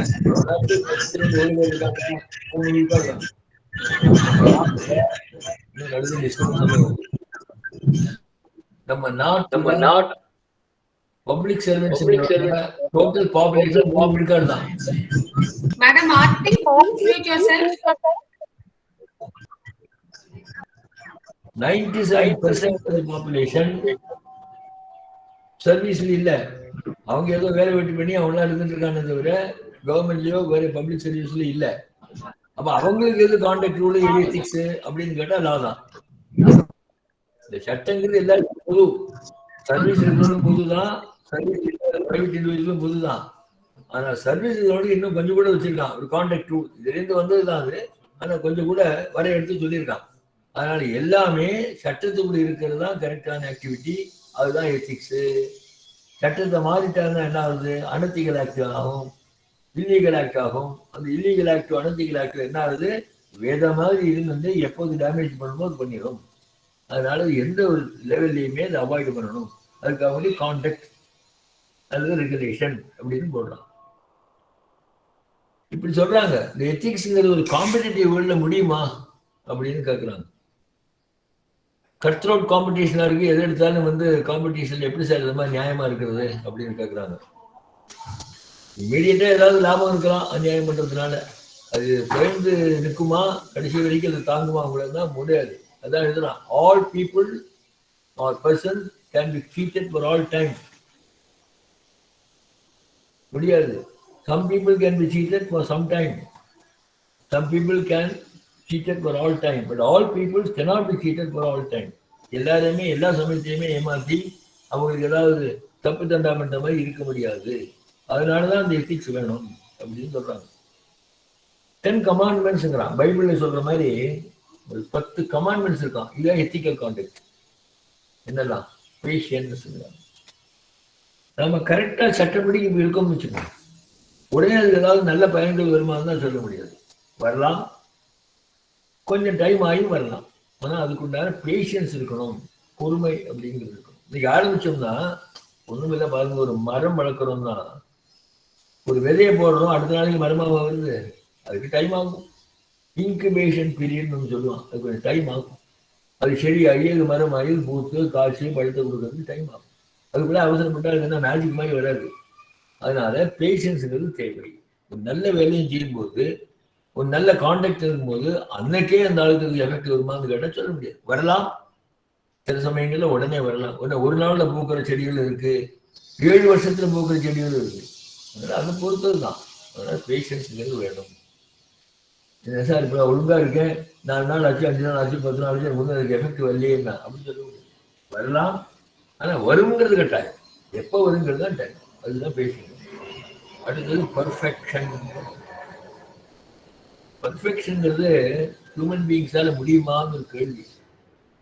நம்ம நாட் பப்ளிக் சர்வீஸ் டோட்டல் பாப்புலேஷன் 3 விழுக்காடு தான். Madam, Arctic, mute yourself. 97% of the population சர்வீஸ்ல இல்ல. அவங்க ஏதோ வேலை வெட்டி பண்ணி அவங்களா இருந்துட்டு இருக்காங்க தவிர கவர்மெண்ட்லயோ வேற பப்ளிக் சர்வீஸ்ல இல்ல. அப்ப அவங்களுக்கு எது கான்ட்ராக்ட் ரூல், எத்திக்ஸ் அப்படின்னு கேட்டா லா தான். இந்த சட்டங்கிறது எல்லாருக்கும் பொது. சர்வீஸ் இருக்கிறவங்களும் பொதுதான், சர்வீஸ் பிரைவேட் இண்டிவிஜுவலும் பொதுதான். ஆனா சர்வீஸ் இன்னும் கொஞ்சம் கூட வச்சிருக்கான் ஒரு கான்ட்ராக்ட் ரூல். இதுல இருந்து வந்ததுதான் அது. ஆனா கொஞ்சம் கூட வரையெடுத்து சொல்லியிருக்கான். அதனால எல்லாமே சட்டத்துக்குள்ள இருக்கிறது தான் கரெக்டான ஆக்டிவிட்டி. அதுதான் எத்திக்ஸ். சட்டத்தை மாறிட்டாங்கன்னா என்ன ஆகுது? அனத்திகல் ஆக்ட் ஆகும், இல்லீகல் ஆக்ட் ஆகும். அந்த இல்லீகல் ஆக்ட் அனத்திகல் ஆக்ட் என்ன ஆகுது? வேத மாதிரி இருந்து எப்போது டேமேஜ் பண்ணும்போது பண்ணிடும். அதனால எந்த ஒரு லெவல்லையுமே அதை அவாய்டு பண்ணணும். அதுக்காக வந்து கான்டாக்ட் அல்லது ரெகுலேஷன் அப்படின்னு போடுறான். இப்படி சொல்றாங்க. இந்த எத்திக்ஸ்ங்கிறது ஒரு காம்படிட்டிவ் வேர்ல்ட்ல முடியுமா அப்படின்னு கேட்குறாங்க. கட் த்ரோட் காம்படிஷனா இருக்கு, எது எடுத்தாலும் வந்து காம்படிஷன் எப்படி சார் இது மாதிரி நியாயமா இருக்கிறது அப்படின்னு கேட்குறாங்க. இமீடியட்டா ஏதாவது லாபம் இருக்கலாம் அநியாயம் பண்றதுனால. அது குறைந்து நிற்குமா, கடைசி வரைக்கும் அது தாங்குமா தான் முடியாது. அதான் எழுதுறான், all people are person can be treated for all time. முடியாது. Some people can be cheated for some time. Some people can cheated for all time. But all people cannot be cheated for all time. எல்லாருமே எல்லா சமயத்தையுமே ஏமாற்றி அவங்களுக்கு ஏதாவது தப்பு தண்டா பண்ற மாதிரி இருக்க முடியாது. அதனாலதான் அந்த எத்திக்ஸ் வேணும் அப்படின்னு சொல்றாங்க. 10 கமாண்ட்மெண்ட்ஸ்ங்கிறான். பைபிள்ல சொல்ற மாதிரி ஒரு 10 கமாண்ட்மெண்ட்ஸ் இருக்கான். இதுதான் எத்திக்கல் கான்டக்ட். என்னெல்லாம்? பேஷியன்ஸ். நம்ம கரெக்டா சட்டப்படி இப்ப இருக்கோம்னு வச்சுக்கோங்க, உடனே அதுக்கு ஏதாவது நல்ல பயன்கள் வருமானு தான் சொல்ல முடியாது. வரலாம், கொஞ்சம் டைம் ஆகியும் வரலாம். ஆனா அதுக்குண்டான பேஷியன்ஸ் இருக்கணும், பொறுமை அப்படிங்கிறது இருக்கணும். இன்னைக்கு ஆரம்பிச்சோம்னா ஒண்ணும் இல்லை பாருங்க. ஒரு மரம் வளர்க்குறோம்னா ஒரு விதையை போடுறோம், அடுத்த நாளைக்கு மரமாக வருது. அதுக்கு டைம் ஆகும். இன்குபேஷன் பீரியட் நம்ம சொல்லுவோம். அது கொஞ்சம் டைம் ஆகும். அது செடியாகி அது மரமாகி பூத்து காய்ச்சி பழுத்த கொடுக்கறதுக்கு டைம் ஆகும். அதுக்குள்ள அவசரப்பட்டா அது என்ன மேஜிக் மாதிரி வராது. அதனால பேஷன்ஸுங்கிறது தேவை. ஒரு நல்ல வேலையும் செய்யும்போது, ஒரு நல்ல கான்டாக்ட் இருக்கும்போது அன்னைக்கே அந்த ஆளுக்கு எஃபெக்ட் வருமானு கேட்டால் சொல்ல முடியாது. வரலாம், சில சமயங்கள்ல உடனே வரலாம். ஒரு நாள்ல பூக்கிற செடிகள் இருக்கு, 7 வருஷத்துல பூக்கிற செடிகள் இருக்கு. அதனால அதை பொறுத்தது தான். அதனால பேஷன்ஸுங்கிறது வேணும். என்ன சார் இப்போ ஒழுங்கா இருக்கேன், 4 நாள் ஆச்சு, 5 நாள் ஆச்சு, 10 நாள் ஆச்சு, முன்னே அதுக்கு எஃபெக்ட் வரலையே அப்படின்னு சொல்ல முடியாது. வரலாம், ஆனா வருங்கிறது கட்டாயம். எப்போ வருங்கிறது தான் டைம். அதுதான் பேஷன். அடுத்தது பர்ஃபெக்ஷன். பர்ஃபெக்ஷன்ங்கிறது ஹியூமன் பீயிங்ஸால முடியுமான்னு ஒரு கேள்வி.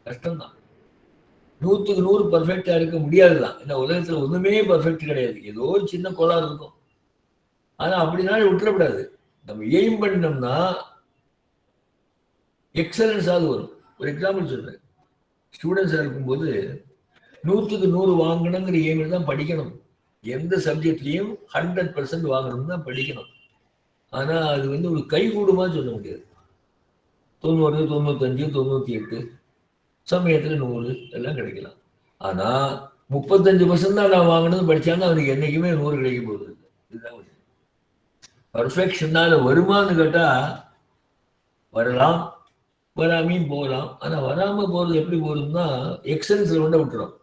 கஷ்டம்தான். 100க்கு 100 பர்ஃபெக்டா இருக்க முடியாதுதான். ஏன்னா உலகத்துல ஒண்ணுமே பர்ஃபெக்ட் கிடையாது. ஏதோ ஒரு சின்ன கோளாறு இருக்கும். ஆனா அப்படினாலும் விட்டுறக்கூடாது. நம்ம எய்ம் பண்ணோம்னா எக்ஸலன்ஸாவது வரும். ஒரு எக்ஸாம்பிள் சொல்றேன். ஸ்டூடெண்ட்ஸா இருக்கும்போது 100க்கு 100 வாங்கணுங்கிற எய்மில் தான் படிக்கணும். எந்த சப்ஜெக்ட்லையும் 100% வாங்கணும் தான் படிக்கணும். ஆனா அது வந்து ஒரு கைகூடுமா சொல்ல முடியாது. 90, 95, 98, சமயத்துல 100 எல்லாம் கிடைக்கலாம். ஆனா 35% தான் நான் வாங்கணும்னு படிச்சாங்க, அவனுக்கு என்னைக்குமே 100 கிடைக்க போகுது. இதுதான் பர்ஃபெக்ஷனால வருமானு கேட்டா வரலாம், வராமையும் போகலாம். ஆனா வராம போறது எப்படி போறதுன்னா எக்ஸலன்ஸ்ல கொண்டு விட்டுரும்.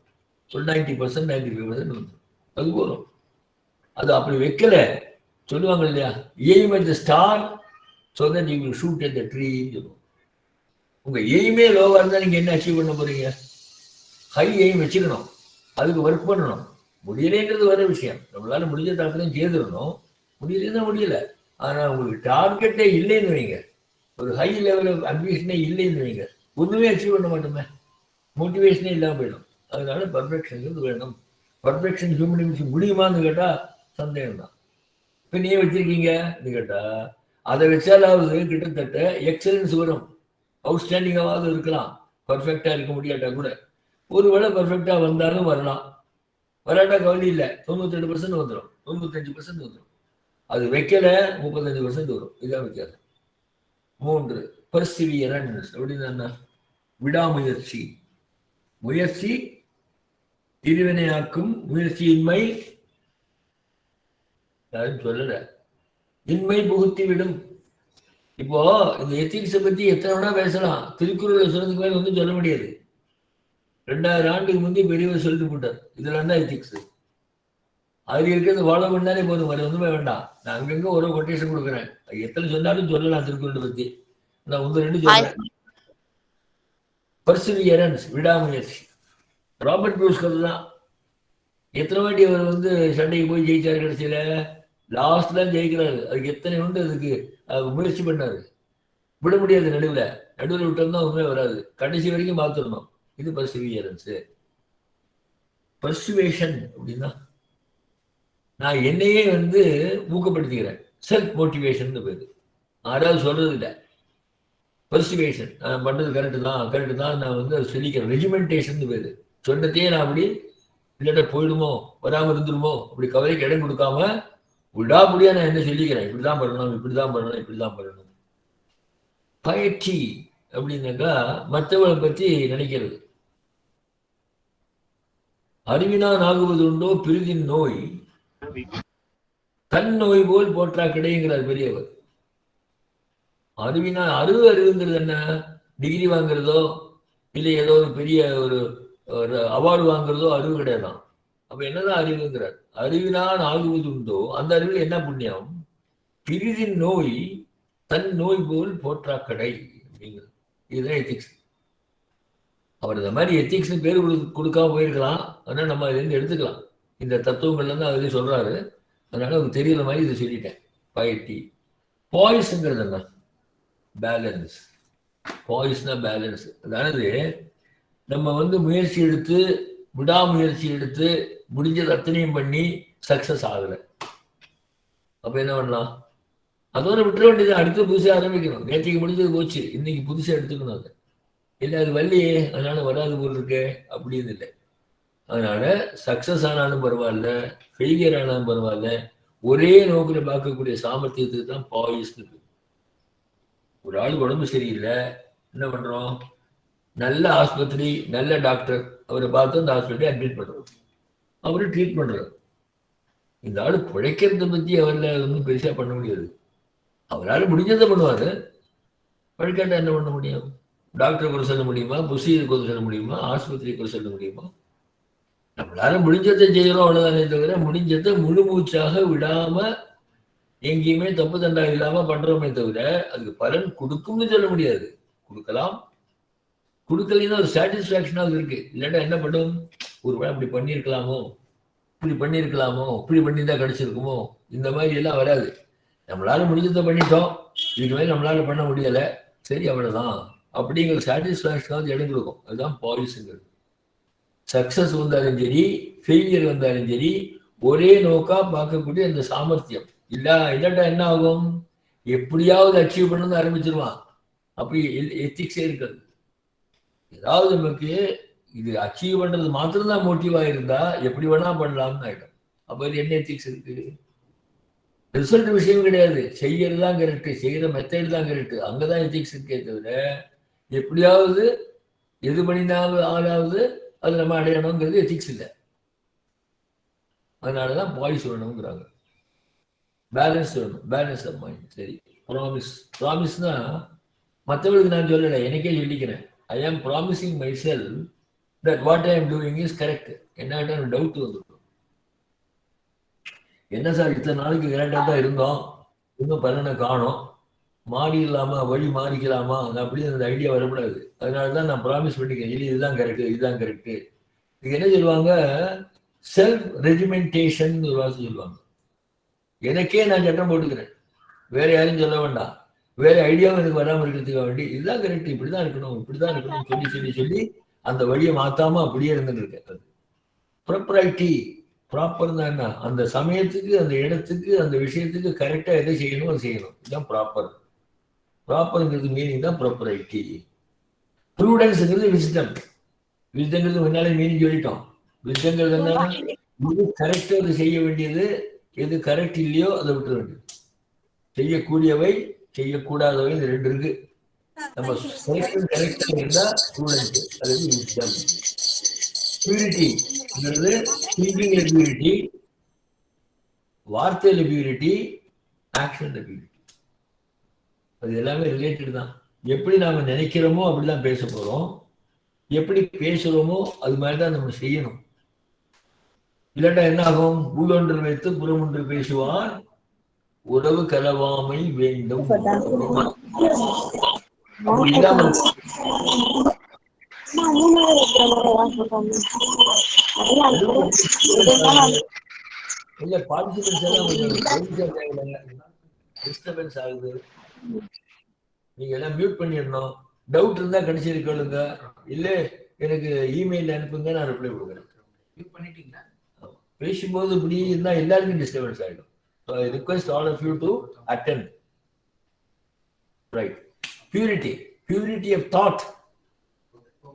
ஒரு 90%, 95% வந்து அது போறோம். அது அப்படி வைக்கல. சொல்லுவாங்க இல்லையா, aim at the star so that you will shoot at the ட்ரீன்னு சொல்லுவோம். உங்க எய்மே லோவா இருந்தா நீங்க என்ன அச்சீவ் பண்ண போறீங்க? ஹை எய்ம் வச்சுக்கணும், அதுக்கு ஒர்க் பண்ணணும். முடியலைங்கிறது வர விஷயம். நம்மளால முடிஞ்ச தாக்கத்தையும் செய்திடணும். முடியலன்னா முடியல. ஆனா உங்களுக்கு டார்கெட்டே இல்லைன்னு வைங்க, ஒரு ஹை லெவல் ஆஃப் அம்பிஷனே இல்லைன்னு வைங்க, ஒண்ணுமே அச்சீவ் பண்ண மாட்டோமே, மோட்டிவேஷனே இல்லாம போயிடும். அதனால பர்ஃபெக்ஷன் வேணும். பர்ஃபெக்ஷன் ஹியூமன் முடியுமான்னு கேட்டா சந்தேகம் தான். இப்ப நீ வச்சிருக்கீங்க கேட்டா அதை வச்சாலாவது கிட்டத்தட்ட எக்ஸலன்ஸ் வரும், அவுட்ஸ்டாண்டிங்காவது இருக்கலாம். பர்ஃபெக்டா இருக்க முடியாட்டா கூட ஒருவேளை பர்ஃபெக்டா வந்தாலும் வரலாம், வராட்டா கவலை இல்லை, 92% வந்துடும், 95% வந்துடும். அது வைக்கல 35% வரும். இதான் வித்தியாசம். 3 பர்சிவியரன்ஸ் அப்படின்னா விடாமுயற்சி. முயற்சி திருவினையாக்கும், முயற்சியின்மை யாரும் சொல்லல, இன்மை புகுத்தி விடும். இப்போ இந்த எத்திக்ஸை பத்தி எத்தனை வேணா பேசலாம், திருக்குறளை சொல்றதுக்கு மேல ஒன்றும் சொல்ல முடியாது. 2000 ஆண்டுக்கு முந்தைய பெரியவர் சொல்லிட்டு போட்டார், இதெல்லாம் தான் எத்திக்ஸ். அது இருக்கிறது ஃபாலோ பண்ணாலே போதும், வேற ஒண்ணுமே வேண்டாம். நான் அங்கங்க ஒரு கொட்டேஷன் கொடுக்குறேன், எத்தனை சொன்னாலும் சொல்லலாம் திருக்குறளை பத்தி. நான் 1-2 சொல்றேன். பர்சிவியரன்ஸ் விடாமுயற்சி. ராபர்ட் ப்ரூஸ் தான் எத்தனை வாட்டி அவர் சண்டைக்கு போய் ஜெயிச்சாரு, கடைசியில லாஸ்ட்ல ஜெயிக்கிறாரு. அதுக்கு எத்தனை உண்டு, அதுக்கு முயற்சி பண்ணாரு. விட முடியாது, நடுவில் விட்டோம்னா ஒண்ணுமே வராது, கடைசி வரைக்கும் பார்த்துடணும். இது பர்சிவியரன்ஸ். பர்சுவேஷன் அப்படின்னா நான் என்னையே ஊக்கப்படுத்திக்கிறேன், செல்ஃப் மோட்டிவேஷன் பேரு. யாராவது சொல்றது இல்லை. பர்சுவேஷன் நான் பண்றது கரெக்டு தான் நான் அதை சொல்லிக்கிறேன். ரெஜிமெண்டேஷன் பேரு. சொன்னதையே நான் அப்படி இல்லாட்ட போயிடுமோ வராம இருந்துருமோ அப்படி கவலைக்கு இடம் கொடுக்காம விடாபடியா நான் என்ன சொல்லிக்கிறேன், இப்படிதான் பண்ணணும். பயிற்சி அப்படின்னாக்கா மற்றவங்களை பற்றி நினைக்கிறது. அறிவினான் ஆகுவது உண்டோ பிரிதின் நோய், தன் நோய் போல் போற்றா கிடைங்கிறார் பெரியவர். அறிவுங்கிறது என்ன? டிகிரி வாங்குறதோ இல்லை ஏதோ ஒரு பெரிய ஒரு அவார்டு வாங்குறதோ அறிவு கிடையாதான். அப்ப என்னதான் அறிவுங்கிறார்? அறிவினான் ஆகுவது உண்டோ, அந்த அறிவில் என்ன புண்ணியம்? பிரிதின் நோய் தன் நோய் போல் போற்றா கடை அப்படிங்கிறது. இதுதான் எத்திக்ஸ். அவர் இந்த மாதிரி எத்திக்ஸ் பேர் கொடுக்காம போயிருக்கலாம், அதனால நம்ம இதுலேருந்து எடுத்துக்கலாம். இந்த தத்துவங்கள்ல இருந்து அதுலேயும் சொல்றாரு, அதனால அவருக்கு தெரியற மாதிரி இதை சொல்லிட்டேன். பயிற்சி. பாய்ஸ்ங்கிறது என்ன? பேலன்ஸ். பாய்ஸ்னா பேலன்ஸ். அதாவது நம்ம முயற்சி எடுத்து விடாமுயற்சி எடுத்து முடிஞ்சது அத்தனையும் பண்ணி சக்சஸ் ஆகலை, அப்ப என்ன பண்ணலாம்? அதோட விட்டுற வேண்டியது, அடுத்து புதுசாக ஆரம்பிக்கணும். நேற்றுக்கு முடிஞ்சது போச்சு, இன்னைக்கு புதுசாக எடுத்துக்கணும். அது இல்லை, அது வள்ளியே அதனால வராது போல் இருக்கு அப்படின்னு இல்லை. அதனால சக்சஸ் ஆனாலும் பரவாயில்ல, ஃபெயிலியர் ஆனாலும் பரவாயில்ல, ஒரே நோக்கில் பார்க்கக்கூடிய சாமர்த்தியத்துக்கு தான் பாய்ஸ்னு. ஒரு ஆள் உடம்பு சரியில்லை, என்ன பண்றோம்? நல்ல ஆஸ்பத்திரி, நல்ல டாக்டர், அவரை பார்த்து அந்த ஹாஸ்பிட்டலை அட்மிட் பண்றோம், அவரு ட்ரீட் பண்றாரு. இந்த ஆள் பிழைக்கிறத பத்தி அவர்ல ஒன்றும் பெருசா பண்ண முடியாது. அவரால் முடிஞ்சதை பண்ணுவாரு, பழைக்காட்டா என்ன பண்ண முடியும்? டாக்டரை குறை சொல்ல முடியுமா? புசியை குறை சொல்ல முடியுமா? ஆஸ்பத்திரியை குறை சொல்ல முடியுமா? நம்மளால முடிஞ்சதை செய்யறோம், அவ்வளவுதானே தவிர முடிஞ்சதை முழு மூச்சாக விடாம எங்கேயுமே தப்பு தண்டா இல்லாம பண்றோமே தவிர அதுக்கு பலன் கொடுக்கும்னு சொல்ல முடியாது. கொடுக்கலாம், கொடுக்கலைன்னா ஒரு சாட்டிஸ்பாக்சனாக இருக்கு. இல்லாட்டா என்ன பண்ணும்? ஒரு வேளை அப்படி பண்ணியிருக்கலாமோ, இப்படி பண்ணியிருந்தா கிடைச்சிருக்குமோ, இந்த மாதிரி எல்லாம் வராது. நம்மளால முடிஞ்சதை பண்ணிட்டோம், இதுக்கு மேலே நம்மளால பண்ண முடியல, சரி அவ்வளவுதான் அப்படிங்கிற சாட்டிஸ்பாக்சனாவது இடம் கொடுக்கும். அதுதான் பாலிசிங்கிறது. சக்சஸ் வந்தாலும் சரி, ஃபெயிலியர் வந்தாலும் சரி, ஒரே நோக்கா பார்க்கக்கூடிய அந்த சாமர்த்தியம் இல்லாட்டா என்ன ஆகும்? எப்படியாவது அச்சீவ் பண்ணணும்னு ஆரம்பிச்சிருவான். அப்படி எத்திக்ஸே இருக்காது. ஏதாவது நமக்கு இது அச்சீவ் பண்றது மாத்திரம்தான் மோட்டிவா இருந்தா எப்படி வேணா பண்ணலாம்னு ஆயிடும். அப்ப என்ன எத்திக்ஸ் இருக்கு? ரிசல்ட் விஷயம் கிடையாது, செய்யறது தான் கரெக்ட், செய்யற மெத்தட் தான் கரெக்ட், அங்கதான் எத்திக்ஸ் இருக்கே தவிர எப்படியாவது எது பண்ணினாலும் ஆளாவது அது நம்ம அடையணுங்கிறது எத்திக்ஸ் இல்லை. அதனாலதான் பாய்ஸ் வேணுங்கிறாங்க. பேலன்ஸ் வேணும், பேலன்ஸ் ஆஃப் மைண்ட். சரி, ப்ராமிஸ்னா மற்றவர்களுக்கு நான் சொல்லலை, எனக்கே சொல்லிக்கிறேன். I am promising myself that what I am doing is correct. என்ன டவுட் வந்துடும், என்ன சார் இத்தனை நாளைக்கு கரெக்டாக தான் இருந்தோம், இன்னும் பலனை காணோம், மாறிடலாமா, வழி மாறிக்கலாமா, அப்படின்னு அந்த ஐடியா வரக்கூடாது. அதனாலதான் நான் ப்ராமிஸ் பண்ணிக்கிறேன், இல்லை இதுதான் கரெக்ட், இதுதான் கரெக்ட். இது என்ன சொல்லுவாங்க, செல்ஃப் ரெஜிமெண்டேஷன் ஒரு வார்த்தை சொல்லுவாங்க. எனக்கே நான் சட்டம் போட்டுக்கிறேன், வேற யாரும் சொல்ல வேண்டாம். வேற ஐடியாவும் எனக்கு வராமல் இருக்கிறதுக்காக வேண்டி இதுதான் கரெக்ட், இப்படிதான் இருக்கணும், இப்படிதான் இருக்கணும் சொல்லி சொல்லி சொல்லி அந்த வழியை மாத்தாம அப்படியே இருந்துட்டு இருக்கேன். அது ப்ராப்பரைட்டி. ப்ராப்பர் தான் என்ன, அந்த சமயத்துக்கு, அந்த இடத்துக்கு, அந்த விஷயத்துக்கு கரெக்டா எதை செய்யணும் அது செய்யணும். இதுதான் ப்ராப்பர். ப்ராப்பர்ங்கிறது மீனிங் தான் ப்ராப்பரைட்டி. ப்ரூடன்ஸ்ங்கிறது விஸ்டம். விஸ்டங்கிறது முன்னாலே மீனிங் சொல்லிட்டோம். விஸ்டங்கிறது என்ன, எது கரெக்டா அது செய்ய வேண்டியது, எது கரெக்ட் இல்லையோ அதை விட்டுற வேண்டியது. செய்யக்கூடியவை, செய்யக்கூடாதவை, இந்த ரெண்டு இருக்கு. நம்ம கரெக்டா இருந்தா ப்ரூடன்ஸ், அது விஸ்டம். பியூரிட்டிங்கிறது திங்கிங்ல பியூரிட்டி, வார்த்தையில பியூரிட்டி, ஆக்ஷன்ல பியூரிட்டி. அது எல்லாமே ரிலேட்டட் தான். எப்படி நாம நினைக்கிறோமோ அப்படிதான் பேச போறோம், எப்படி பேசுறோமோ அது மாதிரிதான் நம்ம செய்யணும். இல்லாட்டா என்ன ஆகும், உள்ளொன்று வைத்து புறமொன்று பேசுவார், உறவு கலவாமை வேண்டும். இல்லாமல் இல்ல பார்ட்டிசிபென்ட்ஸ் எல்லாம் டிஸ்டர்பன்ஸ் ஆகுது. நீங்க எல்லாம் மியூட் பண்ணிடணும். டவுட் இருந்தா கடைசியில் கேளுங்க, இல்ல எனக்கு இமெயில் அனுப்புங்க, நான் ரிப்ளை கொடுக்குறேன். பேசும்போது இப்படி இருந்தா எல்லாருக்கும் டிஸ்டர்பன்ஸ் ஆயிடும். So I request all of you to attend. Right. Purity. Purity of thought.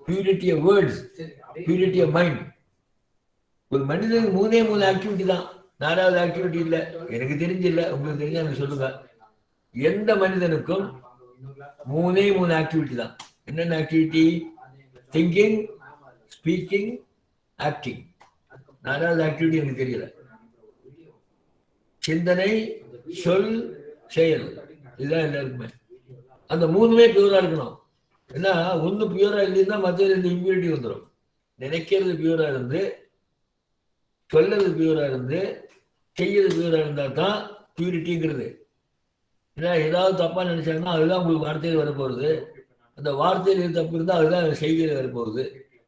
Purity of words. Purity of mind. ஒரு மனிதனுக்கு மூணு ஆக்டிவிட்டி தான், 4வது ஆக்டிவிட்டி இல்லை. எனக்கு தெரிஞ்சு இல்லை, உங்களுக்கு தெரிஞ்சு எனக்கு சொல்லுங்க. எந்த மனிதனுக்கும் மூணு ஆக்டிவிட்டி தான். என்னென்ன ஆக்டிவிட்டி? Thinking, speaking, acting. 4வது ஆக்டிவிட்டி எனக்கு தெரியல. சிந்தனை, சொல், செயல், இதுதான் எல்லாருக்குமே. அந்த மூணுமே பியூரா இருக்கணும். ஏன்னா ஒண்ணு பியூரா இல்லைன்னா மற்ற இந்த இம்பியூரிட்டி வந்துடும். நினைக்கிறது பியூரா இருந்து, சொல்றது பியூரா இருந்து, செய்யறது பியூரா இருந்தா தான் பியூரிட்டிங்கிறது. ஏன்னா ஏதாவது தப்பா நினைச்சாங்கன்னா அதுதான் உங்களுக்கு வார்த்தையில் வரப்போகுது. அந்த வார்த்தையில் தப்பு இருந்தால் அதுதான் செய்கையில் வரப்போகுது.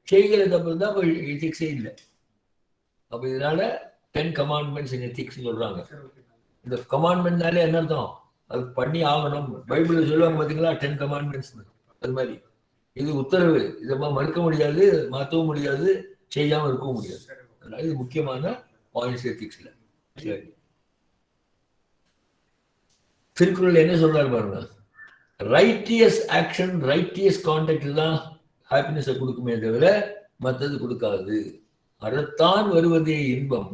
செய்கையில தப்பு இருந்தால் அப்போ எத்திக்ஸே இல்லை. அப்போ இதனால 10 commandments in ethics சொல்றாங்க. இந்த கமாண்ட்மெண்ட்னாலே என்ன அர்த்தம்? அது பண்ணி ஆகணும். பைபிள்ல சொல்லுவாங்க பாத்தீங்களா, 10 commandments. அது மாதிரி இது உத்தரவு, இதை மறுக்க முடியாது, மாற்றவும் முடியாது, செய்யாம இருக்கவும் முடியாது. அதனால இது முக்கியமான பாயிண்ட்ஸ் எத்திக்ஸ்ல. சரி, திருக்குறள் என்ன சொல்றாரு பாருங்க, ரைட்டியஸ் ஆக்ஷன், ரைட்டியஸ் கான்டாக்ட் தான் ஹாப்பினஸை கொடுக்குமே தவிர மற்றது கொடுக்காது. அறத்தான் வருவதே இன்பம்,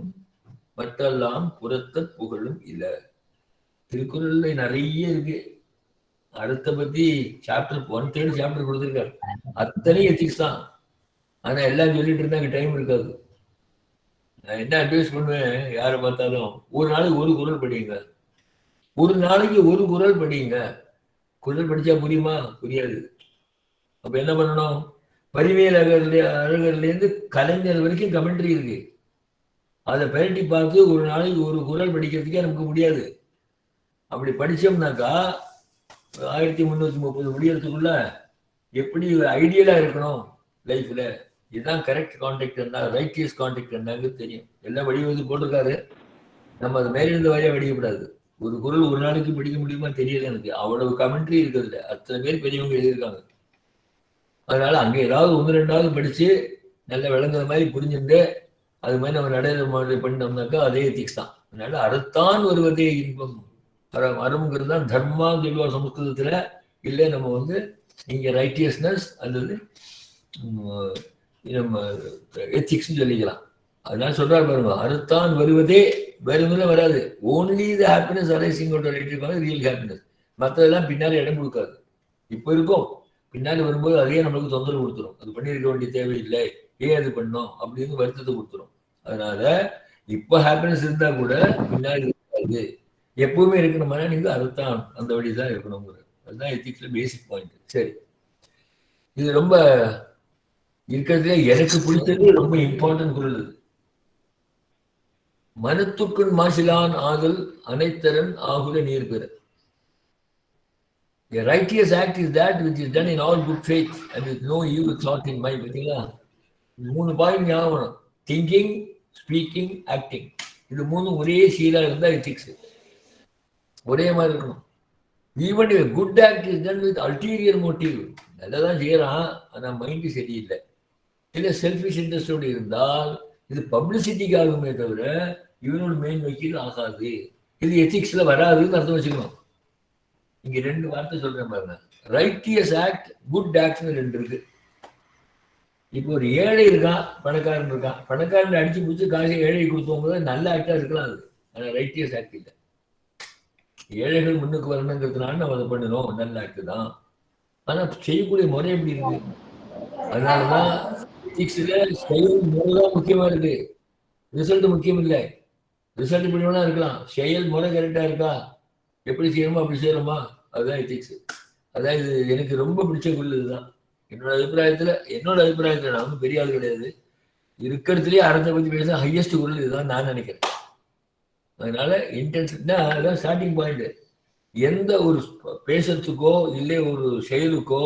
மற்றெல்லாம் புறத்த புகழும் இல்லை. திருக்குறள்ல நிறைய இருக்கு. அறத்தை பத்தி சாப்டர் 1/3 சாப்டர் கொடுத்துருக்காரு. அத்தனை எத்திக்ஸ் தான். ஆனா எல்லாம் சொல்லிட்டு இருந்தா டைம் இருக்காது. நான் என்ன அட்வைஸ் பண்ணுவேன், யாரை பார்த்தாலும் ஒரு நாளைக்கு ஒரு குறள் படிங்க. ஒரு நாளைக்கு ஒரு குறள் படிங்க. குறள் படிச்சா புரியுமா? புரியாது. அப்ப என்ன பண்ணணும்? பரிமையல் அழகர்லேருந்து கலைஞர் வரைக்கும் கமெண்ட்ரி இருக்கு. அதை பரட்டி பார்த்து ஒரு நாளைக்கு ஒரு குறள் படிக்கிறதுக்கே நமக்கு முடியாது. அப்படி படிச்சோம்னாக்கா 1330 முடியறதுக்குள்ள எப்படி ஐடியலா இருக்கணும் லைஃப்ல, இதுதான் கரெக்ட் கான்டாக்ட் என்ன, ரைட்டியஸ் கான்டாக்ட் என்னங்கிறது தெரியும். எல்லாம் வடிவது போட்டிருக்காரு. நம்ம அது மேல இருந்த வரையா படிக்கக்கூடாது. ஒரு குறள் ஒரு நாளைக்கு படிக்க முடியுமா தெரியல எனக்கு. அவ்வளவு கமெண்ட்ரி இருக்கிறது, அத்தனை பேர் பெரியவங்க எழுதியிருக்காங்க. அதனால அங்கே ஏதாவது 1-2 படிச்சு நல்ல விளங்குற மாதிரி புரிஞ்சுட்டு அது மாதிரி நம்ம நடைமுறை பண்ணோம்னாக்கா அதே எத்திக்ஸ் தான். அதனால அறத்தான் வருவதே இன்பம். அறம்ங்கிறது தான் தர்மா சொல்லுவார் சமஸ்கிருதத்துல. இல்லை நம்ம இங்க ரைட்டியஸ்னஸ் அல்லது நம்ம எத்திக்ஸ் சொல்லிக்கலாம். அதனால சொல்றாரு பாருங்க, அறத்தான் வருவதே வேறுமே வராது. Only the happiness arising real happiness. மற்றதெல்லாம் பின்னாடி இடம் கொடுக்காது. இப்போ இருக்கும், பின்னாடி வரும்போது அதையே நம்மளுக்கு தொந்தரவு கொடுத்துரும். அது பண்ணியிருக்க வேண்டிய தேவையில்லை, ஏன் அது பண்ணோம் அப்படின்னு வருத்தத்தை கொடுத்துரும். அதனால இப்போ ஹாப்பினஸ் இருந்தா கூட பின்னாடி இருக்காது. எப்பவுமே இருக்கணும்னா நீங்க அறுத்தான் அந்த வழிதான் இருக்கணுங்கிறது. அதுதான் எத்திக்ஸ்ல பேசிக் பாயிண்ட். சரி, இது ரொம்ப இருக்கிறதுல எனக்கு பிடிச்சது ரொம்ப இம்பார்ட்டன்ட் குறள். மனத்துக்குள் மாசிலான் ஆதல் அனைத்தரன் ஆகுல நீர் பெற. A righteous act is that which is done in all good faith and with no evil thought in mind. பார்த்தீங்களா? 3 பாயிண்ட் ஞாபகம். Thinking, speaking, acting. இது 3 ஒரே சீரா இருந்தா எத்திக்ஸ். ஒரே மாதிரி இருக்கணும். Even good act is done with ulterior motive. நல்லதான் செய்யறான், ஆனா மைண்ட் சரியில்லை. இல்ல செல்ஃபிஷ் இன்ட்ரெஸ்டோடு இருந்தால் இது பப்ளிசிட்டிக்காகுமே தவிர இவனோட மெயின் நோக்கில் ஆகாது. இது எத்திக்ஸ்ல வராதுன்னு அர்த்தம் வச்சுக்கணும். இங்க 2 வார்த்தை சொல்றேன் பாருங்க. ரைட்டியஸ் ஆக்ட், குட் ஆக்ட்னு 2 இருக்கு. இப்போ ஒரு ஏழை இருக்கான், பணக்காரன் இருக்கான். பணக்காரன் அடிச்சு பிடிச்சி காசை ஏழை கொடுத்தவங்க நல்ல ஆக்டா இருக்கலாம். அது ஆனா ரைட்டியஸ் ஆக்ட் இல்லை. ஏழைகள் முன்னுக்கு வரணுங்கிறதுனால நம்ம அதை பண்ணணும், நல்ல ஆக்ட் தான். ஆனா செய்யக்கூடிய முறை எப்படி இருக்கு? அதனாலதான் செயல் முறைதான் முக்கியமா இருக்கு, ரிசல்ட் முக்கியம் இல்லை. ரிசல்ட் இப்படி வேணா இருக்கலாம், செயல் முறை கரெக்டா இருக்கா, எப்படி செய்யணுமோ அப்படி செய்யணுமா, அதுதான் எத்திக்ஸ். அதான் இது எனக்கு ரொம்ப பிடிச்ச குரல். இதுதான் என்னோட அபிப்பிராயத்துல நான் வந்து பெரிய ஆள் கிடையாது, இருக்கிறதுலயே அறத்தை பத்தி பேச ஹையஸ்ட் குரல் இதுதான் நான் நினைக்கிறேன். அதனால இன்டென்சிட்டினா அதுதான் ஸ்டார்டிங் பாயிண்ட். எந்த ஒரு பேசுறதுக்கோ இல்லை ஒரு செயலுக்கோ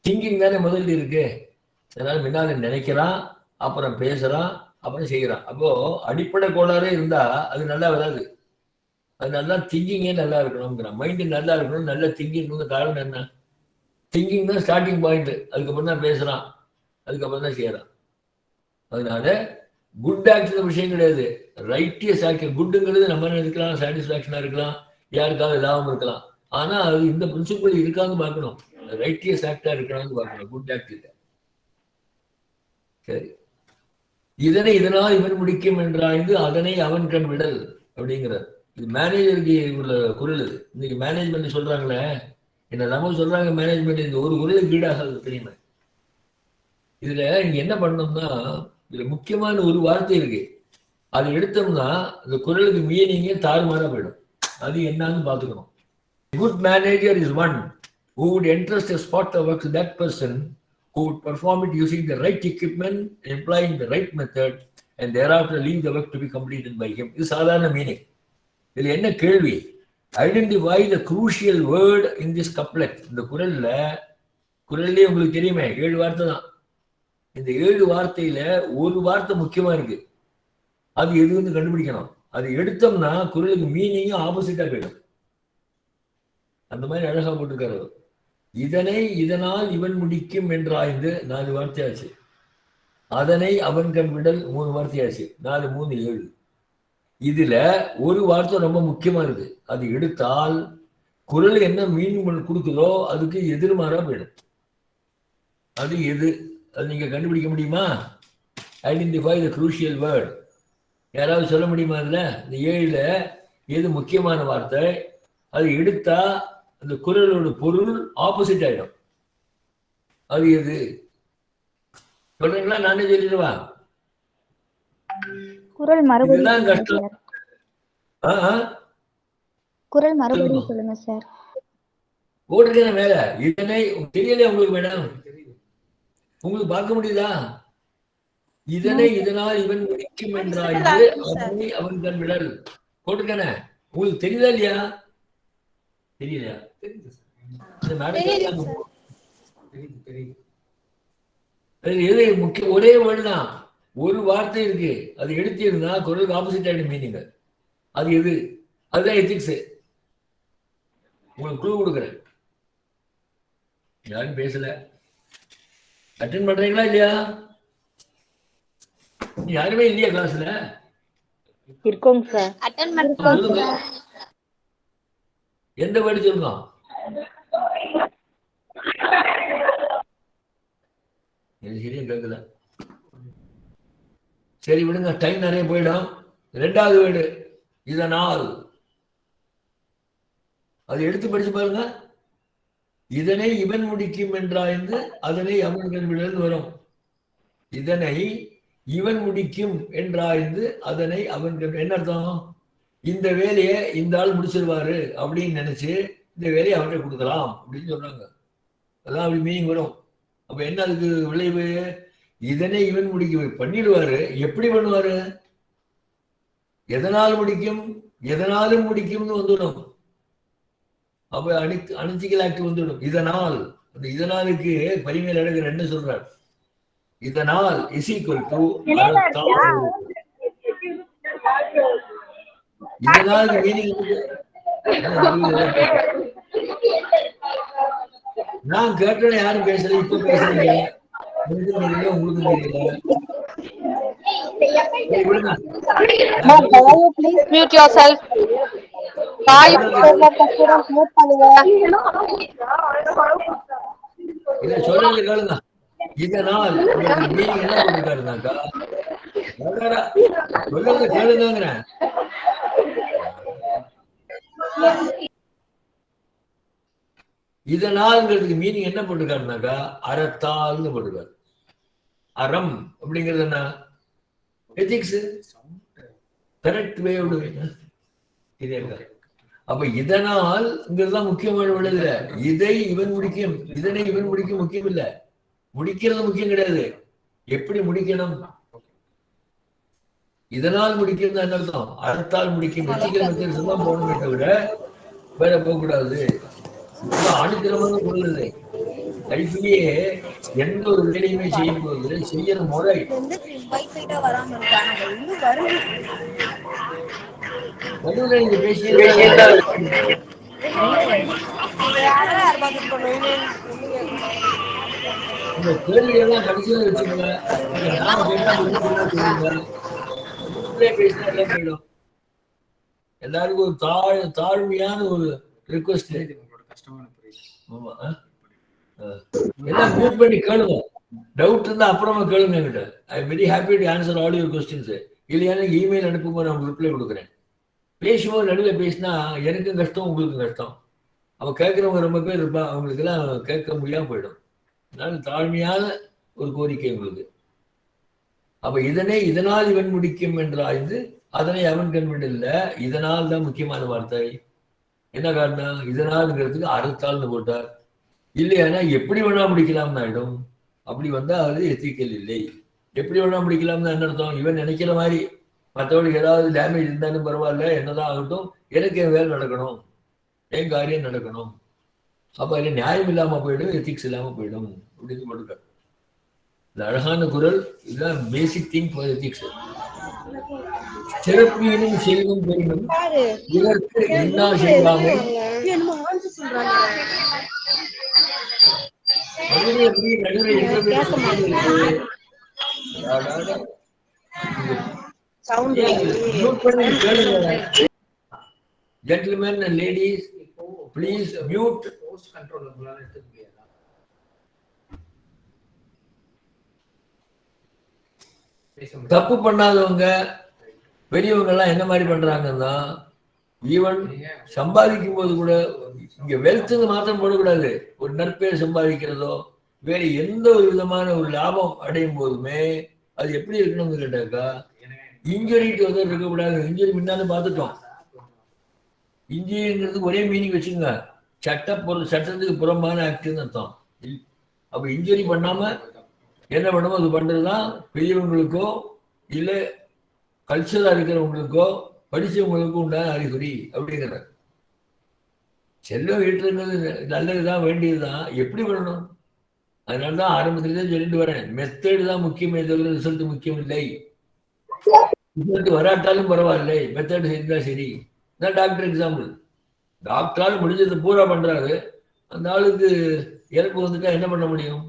திங்கிங் தானே முதல்ல இருக்கு. அதனால முன்னால நினைக்கிறான், அப்புறம் பேசுறான், அப்புறம் செய்யறான். அப்போ அடிப்படை கோளாறே இருந்தா அது நல்லா வராது. அதனாலதான் திங்கிங்கே நல்லா இருக்கணுங்கிறான். மைண்டு நல்லா இருக்கணும், நல்ல திங்கிங். காரணம் என்ன? திங்கிங் தான் ஸ்டார்டிங் பாயிண்ட். அதுக்கப்புறம் தான் பேசுறான், அதுக்கப்புறம் தான் செய்யறான். அதனால குட் ஆக்ட் விஷயம் கிடையாது, ரைட்டியஸ் ஆக்ட். குட்டுங்கிறது நம்ம இருக்கலாம், சாட்டிஸ்பாக்சனா இருக்கலாம், யாருக்காவது லாபம் இருக்கலாம். ஆனா அது இந்த பிரின்சிபிள் இருக்கான்னு பார்க்கணும். ரைட்டியஸ் ஆக்டா இருக்கணும்னு பார்க்கணும், குட் ஆக்ட் இல்லை. சரி, இதனால் இவன் முடிக்கும் என்றாய்ந்து அதனை அவன் கண் விடல் அப்படிங்கிறார். இது மேனேஜருக்கு உள்ள குரல். இது இன்னைக்கு மேனேஜ்மெண்ட் சொல்றாங்களே, என்ன நம்ம சொல்றாங்க மேனேஜ்மெண்ட், இந்த ஒரு குரலுக்கு ஈடாகாது தெரியுமா? இதுல நீங்க என்ன பண்ணணும்னா, இதுல முக்கியமான ஒரு வார்த்தை இருக்கு, அது எடுத்தோம்னா இந்த குரலுக்கு மீனிங்கே தாறுமாறா போயிடும். அது என்னன்னு பாத்துக்கணும். Good manager is one who would entrust a spot of work to that person who would perform it using the right equipment, employing the right method, and thereafter leave the work to be completed by him. இது சாதாரண meaning. இதுல என்ன கேள்வி? Identify the crucial word in this couplet. இந்த குரல்லே உங்களுக்கு தெரியுமே 7 வார்த்தை தான். இந்த 7 வார்த்தையில ஒரு வார்த்தை முக்கியமா இருக்கு, அது எதுன்னு கண்டுபிடிக்கணும். அது எடுத்தோம்னா குரலுக்கு மீனிங்கும் ஆப்போசிட்டா போயிடும். அந்த மாதிரி அழகா போட்டிருக்காரு. இதனால் இவன் முடிக்கும் என்றாய்ந்து 4 வார்த்தையாச்சு. அதனை அவன் கண் விடல் 3 வார்த்தையாச்சு. 4 3 7. இதுல ஒரு வார்த்தை ரொம்ப முக்கியமா இருக்கு, அது எடுத்தால் குரல் என்ன மீனிங் கொடுக்குதோ அதுக்கு எதிர்மாறா போயிடும். அது எது? அது நீங்க கண்டுபிடிக்க முடியுமா? Identify the crucial word. யாராவது சொல்ல முடியுமா? அதுல இந்த 7ல எது முக்கியமான வார்த்தை? அது எடுத்தா அந்த குரலோட பொருள் ஆப்போசிட் ஆயிடும். அது எது சொல்றீங்களா? நானே சொல்லிடுவா. குரல் மறுபடியும் கஷ்டம். குரல் மறுபடியும் சொல்லுங்க சார். போட்டிருக்கேன் மேல. இதனை தெரியலையா உங்களுக்கு மேடம்? உங்களுக்கு பார்க்க முடியுதா? இதனால் இவன் முடிக்கும் என்றாய்ந்து அவன் கண் விடல் போட்டிருக்கானே. உங்களுக்கு தெரியுதா இல்லையா? தெரியலையா? எது முக்கிய? ஒரே வேர்டு தான், ஒரு வார்த்தை இருக்கு, அது எடுத்திருந்தா குரலுக்கு ஆப்போசிட் ஆயிடும் மீனிங். அது எது? அதுதான் எத்திக்ஸ். உங்களுக்கு க்ளூ கொடுக்குறேன். யாரும் பேசல. அட்டென்ட் பண்றீங்களா இல்லையா? யாருமே இல்லையா கிளாஸ்ல? இருக்கோங்க சார். அட்டென்ட் பண்ணுங்க. எந்த வேர்டு சொல்லுங்க? சரியா கேட்கல. சரி விடுங்க, டைம் நிறைய போயிடும். 2வது வேர்டு இதனால். அது எடுத்து படிச்சு பாருங்க. இதனை இவன் முடிக்கும் என்றாய்ந்து அதனை அவன் கண் விடல் வரும். இதனை இவன் முடிக்கும் என்றாய்ந்து அதனை அவன் கண். என்ன அர்த்தம்? இந்த வேலையை இந்த ஆள் முடிச்சிருவாரு அப்படின்னு நினைச்சு இந்த வேலையை அவர்கிட்ட கொடுக்கலாம் அப்படின்னு சொல்றாங்க. அதான் அப்படி மீனிங் வரும். அப்ப என்ன அதுக்கு விளைவு? இதனை இவன் முடிக்க பண்ணிடுவாரு. எப்படி பண்ணுவாரு? எதனால் முடிக்கும்? எதனாலும் முடிக்கும்னு வந்துடும். அப்ப அனலிட்டிக்கல் ஆக்ட் வந்துடும். இதனால், அந்த இதனாலுக்கு பரிமையில் எடுக்கிற என்ன சொல்றார்? இதனால் இஸ் ஈக்குவல் டு அறத்தால். இதனால் மீனிங் நான் கேட்டேன், யாரும் பேசல, இப்ப பேசுறீங்க, எனக்கும் தெரியல, உங்களுக்கும் தெரியல. விடுங்க. Ma'am, can you please mute yourself? Mute பண்ணுங்க. இல்ல சொல்றது கேளுங்க. இதனால் மீனிங் என்ன போட்டுருக்காருனாக்கா, சொல்றது கேளுங்கிறேன். இதனால்ங்கிறதுக்கு மீனிங் என்ன போட்டிருக்காருனாக்கா, அறத்தால்னு போட்டிருக்காரு. அறம் அப்படிங்கிறது என்ன? எத்திக்ஸ், கரெக்ட் வே விடுவீங்க. அப்ப இதனால்ங்கிறதுதான் முக்கியமான விடுதல. இதை இவன் முடிக்கும், இதனை இவன் முடிக்க முக்கியம் இல்ல, முடிக்கிறது முக்கியம் கிடையாது, எப்படி முடிக்கணும். இதனால் முடிக்கிறது என்ன அர்த்தம்? அறத்தால் முடிக்கும். எத்திக்கல் மெத்தட்ஸ் தான் போகணுமே தவிர வேற போகக்கூடாது. ஆணித்தரமான பொருள் இல்லை. லைஃப்லயே எந்த ஒரு வேலையுமே செய்யும் போது செய்யற முறை. நடுவில் நீங்க பேசிய இந்த கேள்வியெல்லாம் கடைசியில வச்சுக்கோங்க. நான் கேட்டா சொல்லுங்க, பேசினா எல்லாம் போயிடும். எல்லாருக்கும் ஒரு தாழ்மையான ஒரு ரிக்வெஸ்ட். எல்லாம் மியூட் பண்ணி கேளுங்க. டவுட் இருந்தா அப்புறமா கேளுங்க என்கிட்ட. I am very happy to answer all your questions. இல்லையா இமெயில் அனுப்பும்போது நான் ரிப்ளை கொடுக்குறேன். பேசும்போது நடுவில் பேசினா எனக்கும் கஷ்டம், உங்களுக்கும் கஷ்டம். அவ கேட்கறவங்க ரொம்ப பேர் இருப்பா, அவங்களுக்கு எல்லாம் கேட்க முடியாம போயிடும். அதனால தாழ்மையான ஒரு கோரிக்கை உங்களுக்கு. அப்ப இதனால் இவன் முடிக்கும் என்றாய்ந்து அதனை அவன் கண்விடல. இதனால் தான் முக்கியமான வார்த்தை. என்ன காரணம்? இதனால்ங்கிறதுக்கு அறத்தால்னு போட்டார். இல்லையானா எப்படி வேணா முடிக்கலாம்னு ஆயிடும். அப்படி வந்தா அது எத்திக்கல் இல்லை. எப்படி வேணா முடிக்கலாம்னு என்ன அர்த்தம்? இவன் நினைக்கிற மாதிரி மற்றவங்களுக்கு ஏதாவது டேமேஜ் இருந்தாலும் பரவாயில்ல, என்னதான் ஆகட்டும், எனக்கு என் வேலை நடக்கணும், என் காரியம் நடக்கணும். அப்ப அது நியாயம் இல்லாம போயிடும், எத்திக்ஸ் இல்லாம போயிடும் அப்படின்னு போட்டுக்க. இந்த அழகான குரல் இதுதான் பேசிக் திங் ஃபார் எத்திக்ஸ். சிறப்பினும் செல்வம் பெரினும் இதற்கு என்ன செய்யாமை. Gentlemen and ladies, please mute. தப்பு பண்ணாதவங்க பெரியவங்க எல்லாம் என்ன மாதிரி பண்றாங்கன்னா, ஈவன் சம்பாதிக்கும் போது கூட இங்க வெல்த்னு மாத்திரம் போடக்கூடாது. ஒரு நற்பெயர் சம்பாதிக்கிறதோ வேற எந்த ஒரு விதமான ஒரு லாபம் அடையும் போதுமே அது எப்படி இருக்கணும்னு கேட்டாக்கா, இன்ஜுரிட்டு வந்து இருக்கக்கூடாது. இன்ஜுரி முன்னாடி பார்த்துட்டோம். இன்ஜுரிங்கிறதுக்கு ஒரே மீனிங் வச்சுங்க, சட்டத்துக்கு புறம்பான ஆக்ட்னு அர்த்தம். அப்ப இன்ஜுரி பண்ணாம என்ன பண்ணுமோ அது பண்றதுதான் பெரியவங்களுக்கோ இல்ல கல்ச்சரா இருக்கிறவங்களுக்கோ படிச்சவங்களுக்கும் உண்டான அறிகுறி அப்படிங்கிற. செல்வம் ஈட்டுறது நல்லதுதான், வேண்டியதுதான், எப்படி பண்ணணும். அதனாலதான் ஆரம்பத்திலே சொல்லிட்டு வரேன், மெத்தேடு தான் முக்கியமே தவிர ரிசல்ட் முக்கியம் இல்லை. ரிசல்ட் வராட்டாலும் பரவாயில்லை, மெத்தேடு செஞ்சா சரி. தான் டாக்டர் எக்ஸாம்பிள். டாக்டரால் முடிஞ்சது பூரா பண்றாரு, அந்த ஆளுக்கு இறப்பு வந்துட்டா என்ன பண்ண முடியும்?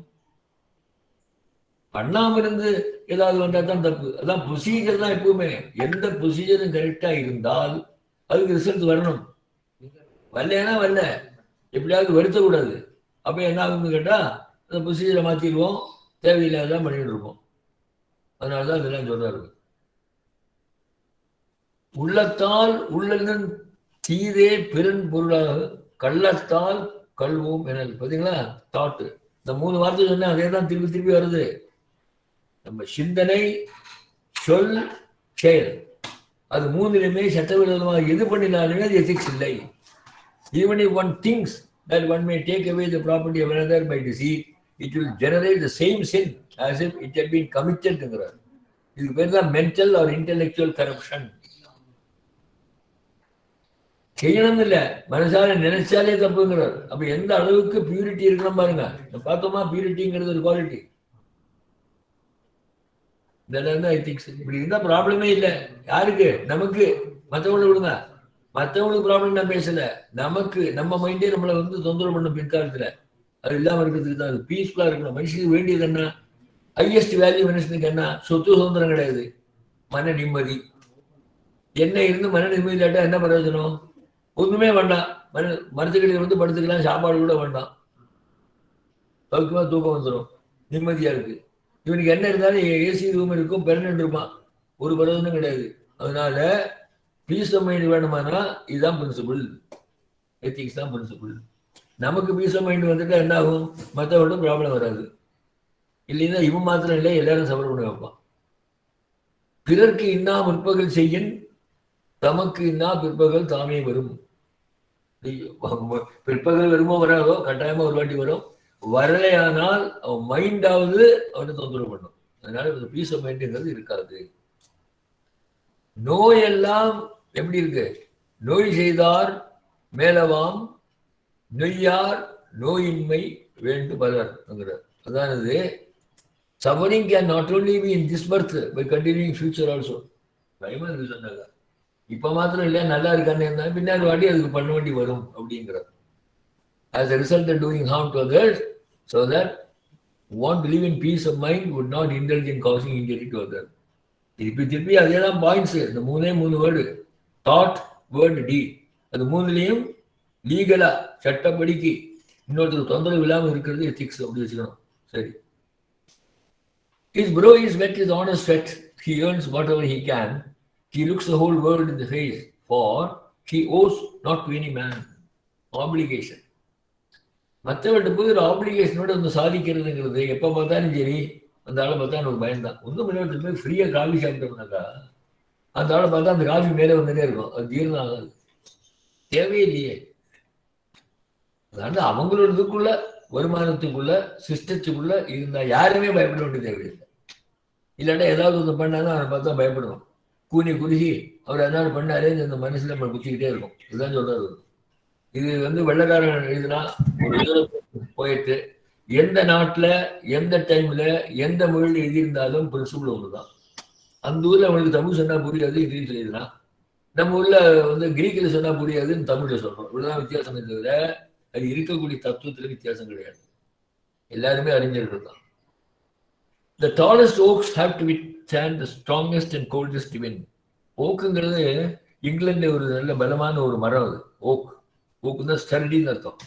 பண்ணாம இருந்து ஏதாவது வந்தா தான் தப்பு. அதான் ப்ரொசீஜர் தான் எப்பவுமே. எந்த ப்ரொசீஜரும் கரெக்டா இருந்தால் அதுக்கு ரிசல்ட் வரணும். வரலன்னா வரல, எப்படியாவது வருத்தக்கூடாது. அப்ப என்ன ஆகும்னு கேட்டா அந்த ப்ரொசீஜரை மாத்திடுவோம், தேவையில்லாதான் பண்ணிட்டு இருப்போம். அதனாலதான் இதெல்லாம் சொல்றாரு. உள்ளத்தால் உள்ளன் தீதே பெரும் பொருளாக கள்ளத்தால் கல்வோம் என. பாத்தீங்களா தாட்டு? இந்த 3 வார்த்தை சொன்னா அதே தான் திருப்பி திருப்பி வருது. நம்ம சிந்தனை, சொல், செயல், அது 3லுமே சட்டவிரோதமாக எது பண்ணினாலுமே அது எத்திக்ஸ் இல்லை. Even if one thinks that one may take away the property of another by deceit, it will generate the same sin as if it had been committed. இதுக்கு பேர் தான் மென்டல் ஆர் இன்டெலெக்சுவல் கரப்ஷன். செய்யணும் இல்ல, மனசால நினைச்சாலே தப்புங்கிறார். அப்ப எந்த அளவுக்கு பியூரிட்டி இருக்கணும் பாருங்க. பார்த்தோமா, பியூரிட்டிங்கிறது ஒரு குவாலிட்டி. எத்திக்ஸ். இப்படி இருந்தா ப்ராப்ளமே இல்லை. யாருக்கு? நமக்கு. மற்றவங்களுக்கு விடுங்க, மற்றவங்களுக்கு ப்ராப்ளம் நான் பேசல. நமக்கு நம்ம மைண்டே நம்மளை வந்து தொந்தரவு பண்ண பிற்காலத்துல அது இல்லாம இருக்கிறதுக்கு தான். அது பீஸ்ஃபுல்லா இருக்கணும். மனுஷனுக்கு வேண்டியது என்ன? ஹையஸ்ட் வேல்யூ மனுஷனுக்கு என்ன? சொத்து சுதந்திரம் கிடையாது, மன நிம்மதி. என்ன இருந்து மன நிம்மதி இல்லாட்டா என்ன பிரயோஜனம்? ஒண்ணுமே வேண்டாம். மருத்துவர்கள் வந்து படுத்துக்கலாம், சாப்பாடு கூட வேண்டாம், சௌக்கியமா தூக்கம் வந்துடும், நிம்மதியா இருக்கு. இவனுக்கு என்ன இருந்தாலும் ஏசி ரூம் இருக்கும், பெர்மனன்ட் இருப்பான், ஒரு பிரயோஜனம் கிடையாது. அதனால பீஸ் ஆஃப் மைண்ட் வேணுமானா இதுதான் பிரின்சிபிள், எத்திக்ஸ் தான் பிரின்சிபிள். நமக்கு பீஸ் ஆஃப் மைண்ட் வந்துட்டா என்ன ஆகும்? மற்றவங்களோட ப்ராப்ளம் வராது. இல்லைன்னா இவன் மாத்திரம் இல்லை, எல்லாரும் சஃபர் பண்ணி வைப்பான். பிறர்க்கு இன்னா முற்பகல் செய்யின், தமக்கு இன்னா பிற்பகல் தாமே வரும். பிற்பகல் வருமோ வராதோ, கட்டாயமா ஒரு வாட்டி வரும். வரலையானால் அவன் மைண்டாவது அவனை தொந்தரவு பண்ணும். அதனால பீஸ் ஆஃப் மைண்ட்ங்கிறது இருக்காது. நோயெல்லாம் எப்படி இருக்கு? நோய் செய்தார் மேலவாம் நொய்யார் நோயின்மை வேண்டு பலர். அதாவது suffering can not only be in this birth by continuing future also. பயமா இருக்கு சொன்னாங்க. இப்ப மாத்திரம் இல்லையா, நல்லா இருக்கான்னு இருந்தா பின்னாடி வாட்டி அதுக்கு பண்ண வேண்டி வரும் அப்படிங்கிறார். As a result of doing harm to others, so that want to live in peace of mind would not indulge in causing injury to others. திருப்பி அதேதான் பாயிண்ட்ஸ். இந்த மூணு வேர்டு, தாட், வேர்டு, டீட். அது மூணுலையும் லீகலா சட்டப்படிக்கு இன்னொருத்தருக்கு தொந்தரவு இல்லாம இருக்கிறது எத்திக்ஸ். அப்படி வச்சுக்கணும். சரி. His bro is wet his honest sweat. He earns whatever he can. He looks the whole world in the face, for he owes not to any man. Obligation. மற்றவர்கிட்ட போய் ஒரு ஆப்ளிகேஷனோட வந்து சாதிக்கிறதுங்கிறது எப்ப பார்த்தாலும் சரி, அந்த ஆளை பார்த்தா எனக்கு பயன்தான். ஒன்றும் முன்னாடி போய் ஃப்ரீயா காஃபி சாப்பிட்டோம்னாக்கா அந்த ஆளை பார்த்தா அந்த காஃபி மேலே வந்துட்டே இருக்கும், அது ஜீரணம் ஆகாது. தேவையில்லையே. அதாவது அவங்களோட இதுக்குள்ள வருமானத்துக்குள்ள சிஸ்டத்துக்குள்ள இருந்தா யாருமே பயப்பட வேண்டிய தேவையில்லை. இல்லாட்டா ஏதாவது ஒன்று பண்ணாதான் அவனை பார்த்தா பயப்படுவோம். கூனி குறுகி அவர் அதனால பண்ணாரே இந்த மனசுல நம்ம குத்திக்கிட்டே இருக்கும். இதுதான் சொல்றாரு. இது வந்து வெள்ளக்காரன் எழுதுனா ஒரு போயிட்டு எந்த நாட்டுல எந்த டைம்ல எந்த மொழியில் எழுதியிருந்தாலும் பிரின்சிபிள் ஒண்ணுதான். அந்த ஊர்ல அவனுக்கு தமிழ் சொன்னா புரியாது, இங்கிலீஷ் எழுதுனா. நம்ம ஊர்ல வந்து கிரீக்கில் சொன்னா புரியாதுன்னு தமிழ்ல சொல்றோம். இவ்வளவுதான் வித்தியாசம் இருக்கிறத. அது இருக்கக்கூடிய தத்துவத்துல வித்தியாசம் கிடையாது. எல்லாருமே அறிஞர்கள் தான். The tallest oaks have to withstand the strongest and coldest wind. ஓக்குங்கிறது இங்கிலாந்துல ஒரு நல்ல பலமான ஒரு மரம். அது ஓக். ஓக்கு தான் ஸ்டர்டின்னு அர்த்தம்.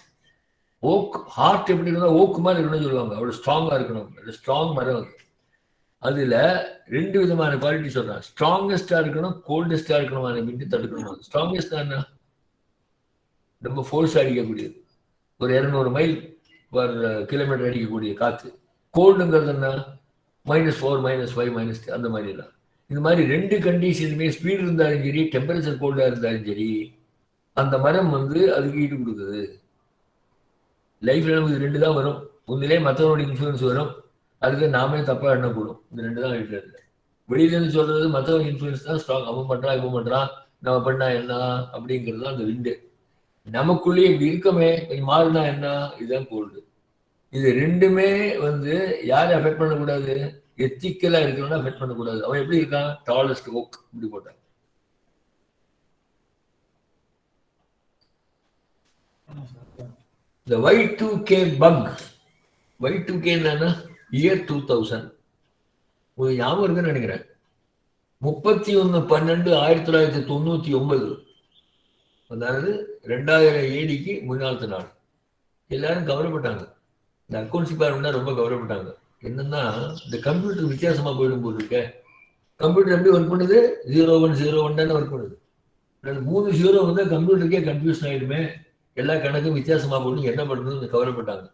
ஓக் ஹார்ட் எப்படி இருந்தால் ஓக்கு மாதிரி இருக்கணும்னு சொல்லுவாங்க. அவ்வளோ ஸ்ட்ராங்கா இருக்கணும். ஸ்ட்ராங் மரம் அது. அதுல 2 விதமான குவாலிட்டி சொல்றாங்க. ஸ்ட்ராங்கஸ்டா இருக்கணும், கோல்டஸ்டா இருக்கணும். விண்டு தடுக்கணும். ஸ்ட்ராங்கஸ்டா என்ன? ரொம்ப ஃபோர்ஸ் அடிக்கக்கூடியது. ஒரு 200 மைல் பர் கிலோமீட்டர் அடிக்கக்கூடிய காத்து. கோல்டுங்கிறது என்ன? -4, -5, -10 அந்த மாதிரி எல்லாம். இந்த மாதிரி 2 கண்டிஷனுமே ஸ்பீடு இருந்தாலும் சரி, டெம்பரேச்சர் கோல்டா இருந்தாலும் சரி, அந்த மரம் வந்து அதுக்கு ஈடு கொடுக்குது. லைஃப்ல நமக்கு 2 தான் வரும். ஒன்னிலே மற்றவனுடைய இன்ஃபுளுன்ஸ் வரும், அதுக்கு நாமே தப்பா எண்ணக்கூடும். இந்த 2 தான் வீட்டில் இருக்கு. வெளியில இருந்து சொல்றது மற்றவங்க இன்ஃபுளுன்ஸ் தான் ஸ்ட்ராங். அவன் பண்றான், இவன் பண்றான், நம்ம பண்ணா என்ன அப்படிங்கிறது தான் அந்த விண்டு. நமக்குள்ளேயே இப்படி இருக்கமே, கொஞ்சம் மாறினா என்ன, இதுதான் கோல்டு. இது 2மே வந்து யாரை அஃபெக்ட் பண்ணக்கூடாது? எத்திக்கலா இருக்கிறவனா அஃபெக்ட் பண்ணக்கூடாது. அவன் எப்படி இருக்கான்? டாலஸ்ட் ஓக் இப்படி போட்டான். The Y2K bug. Y2K என்னன்னா இயர் 2000. உங்களுக்கு ஞாபகம் இருக்குன்னு நினைக்கிறேன். 31/12/1999. அதாவது 2000 ஏடிக்கு முன்னாள் நாள். எல்லாரும் கவலைப்பட்டாங்க. இந்த அக்கௌண்ட்ஸ் டிபார்ட்மெண்ட் ரொம்ப கவலைப்பட்டாங்க. என்னன்னா இந்த கம்ப்யூட்டர் வித்தியாசமா போயிடும் போது இருக்க. கம்ப்யூட்டர் எப்படி ஒர்க் பண்ணுது? 0101 தானே ஒர்க் பண்ணுது. 3 0 வந்து கம்ப்யூட்டருக்கே கன்ஃபியூஷன் ஆயிடுமே, எல்லா கணக்கும் வித்தியாசமா போட்டு என்ன பண்றதுன்னு கவலைப்பட்டாங்க.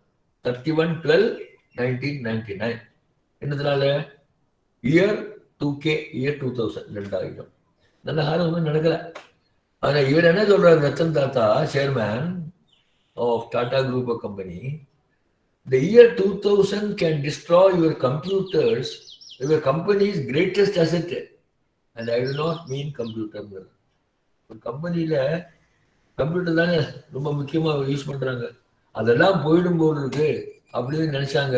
31/12/1999. என்னதுனால? Year 2K, year 2000, 2000. நல்ல காலம் ஒன்றும் நடக்கல. ஆனா இவர் என்ன சொல்றாரு? Ratan Tata, chairman of Tata group of company, the year 2000 can destroy your computers, your company's greatest asset. And I do not mean computer. ஒரு கம்பெனியில கம்ப்யூட்டர் தானே ரொம்ப முக்கியமா யூஸ் பண்றாங்க. அதெல்லாம் போயிடும் போது இருக்கு அப்படின்னு நினைச்சாங்க.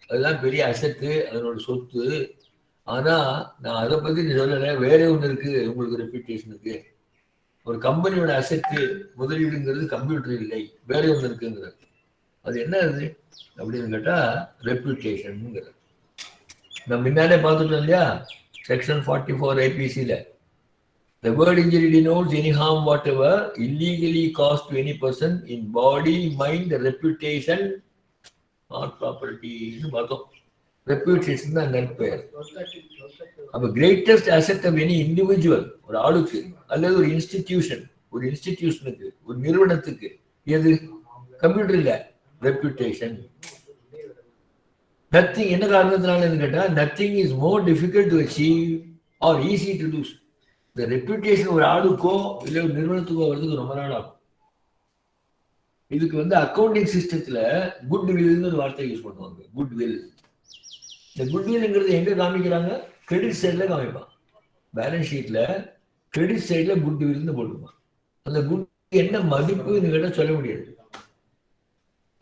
அதெல்லாம் பெரிய அசத்து, அதனோட சொத்து. ஆனா நான் அதை பத்தி சொல்லலை. வேற ஒண்ணு இருக்கு உங்களுக்கு ரெப்யூட்டேஷனுக்கு. ஒரு கம்பெனியோட அசத்து முதலீடுங்கிறது கம்ப்யூட்டர் இல்லை, வேற ஒண்ணு இருக்குங்கிறது. அது என்ன அது அப்படின்னு கேட்டா ரெப்யூட்டேஷன்ங்கிறது. நம்ம முன்னாலே பார்த்துட்டோம் இல்லையா, section 44 ஐபிசில. The word injury denotes any harm whatever illegally caused to any person in body, mind, reputation or property. Reputation தான் நற்பெயர். அப்ப greatest asset of any individual, ஒரு ஆளுக்கு அல்லது ஒரு இன்ஸ்டிடியூஷன், ஒரு இன்ஸ்டிடியூஷனுக்கு, ஒரு நிறுவனத்துக்கு எது? கம்ப்யூட்டர் இல்ல, ரெப்யூட்டேஷன். நத்திங் என்ன காரணத்தினால கேட்டா, nothing is more difficult to achieve or easy to lose. இந்த ரெப்யூட்டேஷன் ஒரு ஆளுக்கோ இல்லை ஒரு நிறுவனத்துக்கோ வர்றதுக்கு ரொம்ப நாள் ஆகும். இதுக்கு அக்கௌண்டிங் சிஸ்டத்துல குட் வில்னு ஒரு வார்த்தை யூஸ் பண்ணுவாங்க. Good will. இந்த குட்வில்ங்கிறது எங்க காமிக்கிறாங்க? கிரெடிட் சைட்ல காமிப்பான். பேலன்ஸ் ஷீட்ல கிரெடிட் சைட்ல குட் வில்னு போட்டுப்பான். அந்த குட் என்ன மதிப்புன்னு கேட்டா சொல்ல முடியாது.